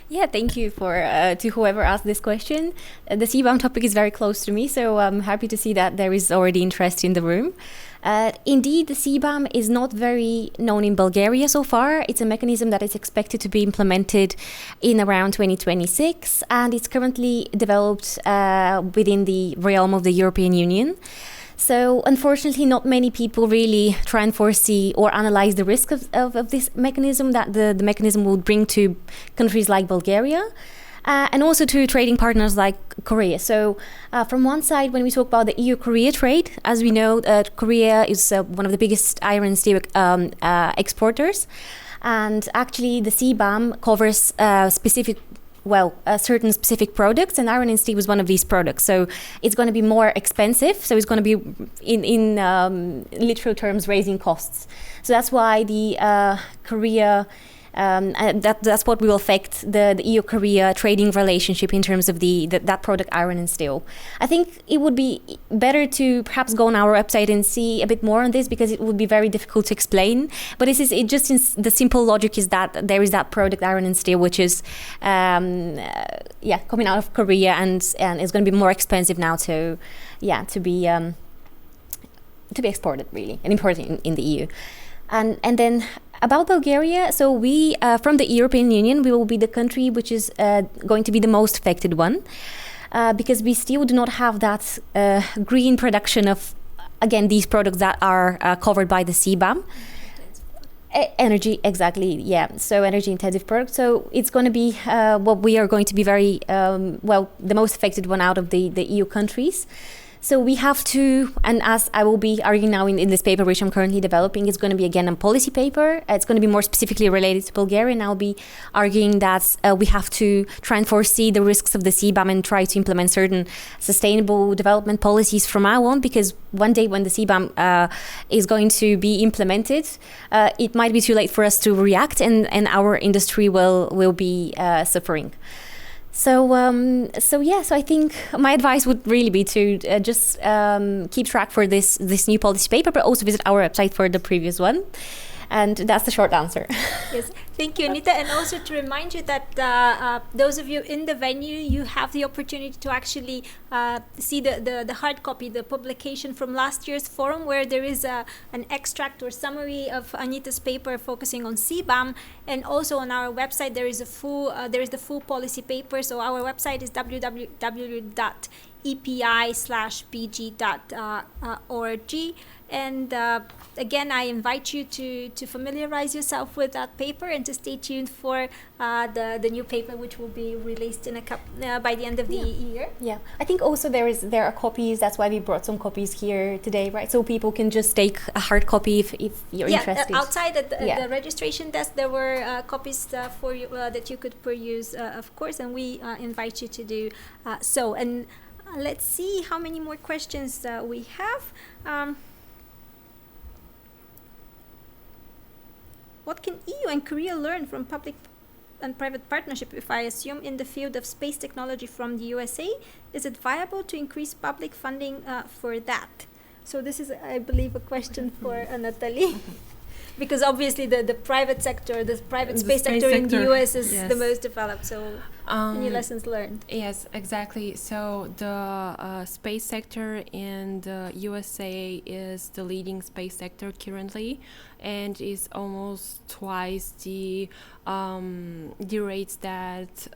S8: Yeah, thank you to whoever asked this question. The CBAM topic is very close to me, so I'm happy to see that there is already interest in the room. Indeed, the CBAM is not very known in Bulgaria so far. It's a mechanism that is expected to be implemented in around 2026, and it's currently developed within the realm of the European Union. So unfortunately, not many people really try and foresee or analyze the risk of this mechanism that the mechanism will bring to countries like Bulgaria. And also to trading partners like Korea. So from one side, when we talk about the EU-Korea trade, as we know, Korea is one of the biggest iron and steel exporters. And actually, the CBAM covers certain specific products, and iron and steel was one of these products. So it's going to be more expensive. So it's going to be, in literal terms, raising costs. So that's why the Korea... that's what will affect the EU-Korea trading relationship in terms of that product, iron and steel. I think it would be better to perhaps go on our website and see a bit more on this, because it would be very difficult to explain. But the simple logic is that there is that product, iron and steel, which is coming out of Korea, and it's going to be more expensive now to be exported, really, and imported in the EU. And then about Bulgaria, so we, from the European Union, we will be the country which is going to be the most affected one, because we still do not have that green production of, again, these products that are covered by the CBAM. Energy, exactly, yeah. So energy-intensive products. So it's going to be what we are going to be very, the most affected one out of the EU countries. So we have to, and as I will be arguing now in this paper, which I'm currently developing, it's going to be again a policy paper. It's going to be more specifically related to Bulgaria, and I'll be arguing that we have to try and foresee the risks of the CBAM and try to implement certain sustainable development policies from now on, because one day when the CBAM is going to be implemented, it might be too late for us to react, and our industry will be suffering. So I think my advice would really be to just keep track for this new policy paper, but also visit our website for the previous one. And that's the short answer.
S5: Yes, thank you, Anita. And also to remind you that those of you in the venue, you have the opportunity to actually see the hard copy, the publication from last year's forum, where there is an extract or summary of Anita's paper focusing on CBAM. And also on our website, there is the full policy paper. So our website is www.epi/bg.org. And again, I invite you to familiarize yourself with that paper and to stay tuned for the new paper, which will be released in by the end of the year.
S8: Yeah, I think also there are copies. That's why we brought some copies here today, right? So people can just take a hard copy if you're interested.
S5: Outside at the registration desk, there were copies for you that you could peruse, of course, and we invite you to do so. And let's see how many more questions we have. What can EU and Korea learn from public and private partnership, if I assume, in the field of space technology from the USA? Is it viable to increase public funding for that? So this is, I believe, a question for Natalie. Because obviously the private sector, the private space sector in the US is the most developed. So any lessons learned?
S7: Yes, exactly. So the space sector in the USA is the leading space sector currently, and is almost twice the rates that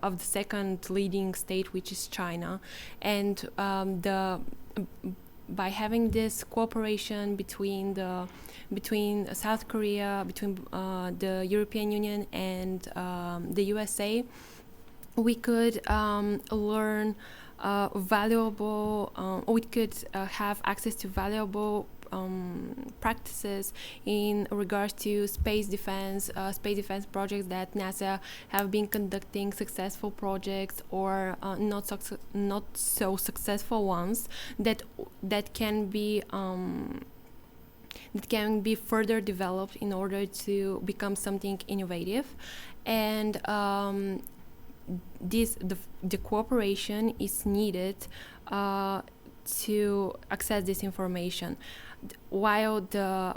S7: of the second leading state, which is China. And by having this cooperation between South Korea, between the European Union and the USA, we could learn valuable, we could have access to valuable practices in regards to space defense projects that NASA have been conducting, successful projects or not so successful ones that can be further developed in order to become something innovative. And the cooperation is needed to access this information, while the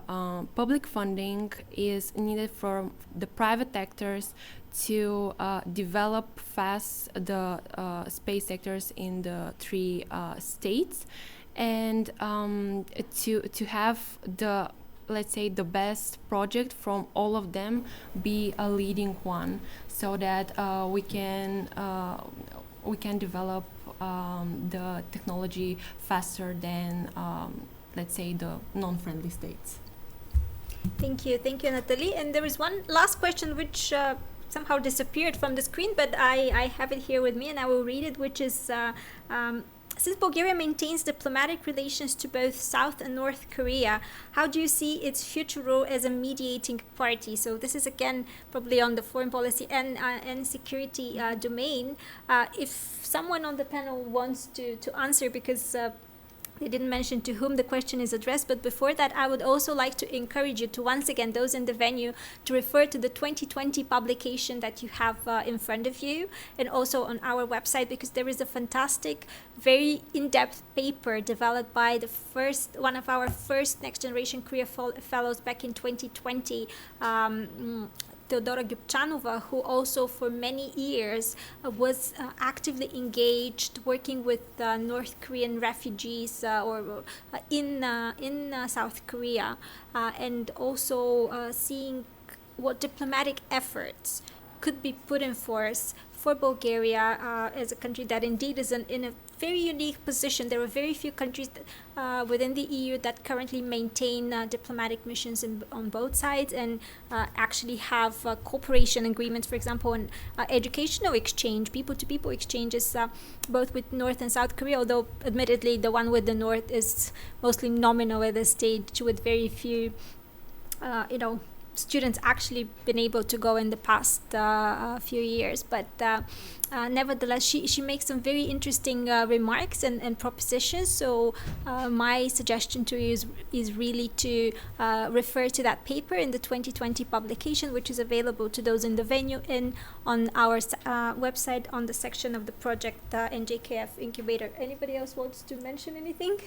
S7: public funding is needed from the private actors to develop fast the space sectors in the three states, and to have the, let's say, the best project from all of them be a leading one, so that we can develop the technology faster than let's say the non-friendly states.
S5: Thank you, Natalie. And there is one last question which somehow disappeared from the screen, but I have it here with me and I will read it, which is since Bulgaria maintains diplomatic relations to both South and North Korea, how do you see its future role as a mediating party? So this is again probably on the foreign policy and security domain. If someone on the panel wants to answer, because they didn't mention to whom the question is addressed, but before that, I would also like to encourage you to, once again, those in the venue, to refer to the 2020 publication that you have in front of you, and also on our website, because there is a fantastic, very in-depth paper developed by one of our first Next Generation Korea Fellows back in 2020, Teodora Gyupchanova, who also for many years was actively engaged working with North Korean refugees in South Korea, and also seeing what diplomatic efforts could be put in force for Bulgaria as a country that indeed is in a very unique position. There are very few countries within the EU that currently maintain diplomatic missions on both sides and actually have cooperation agreements, for example, on educational exchange, people-to-people exchanges, both with North and South Korea, although admittedly the one with the North is mostly nominal at this stage, with very few students actually been able to go in the past few years. But nevertheless, she makes some very interesting remarks and propositions. So my suggestion to you is really to refer to that paper in the 2020 publication, which is available to those in the venue and on our website on the section of the project NJKF Incubator. Anybody else wants to mention anything?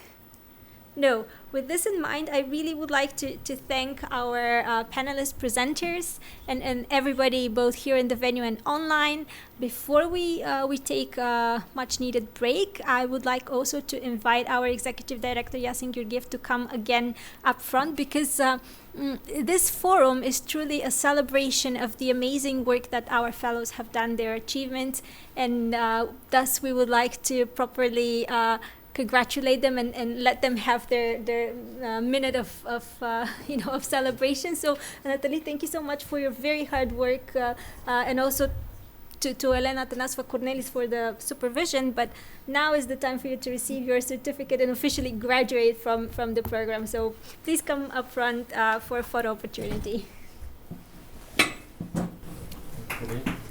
S5: No. With this in mind, I really would like to thank our panelist presenters and everybody both here in the venue and online. Before we take a much needed break, I would like also to invite our Executive Director Yasin Georgiev to come again up front, because this forum is truly a celebration of the amazing work that our fellows have done, their achievements, and thus we would like to properly congratulate them and let them have their minute of celebration. So Natalie, thank you so much for your very hard work, and also to Elena Tanasva Cornelis for the supervision. But now is the time for you to receive your certificate and officially graduate from the program. So please come up front for a photo opportunity.
S1: Okay.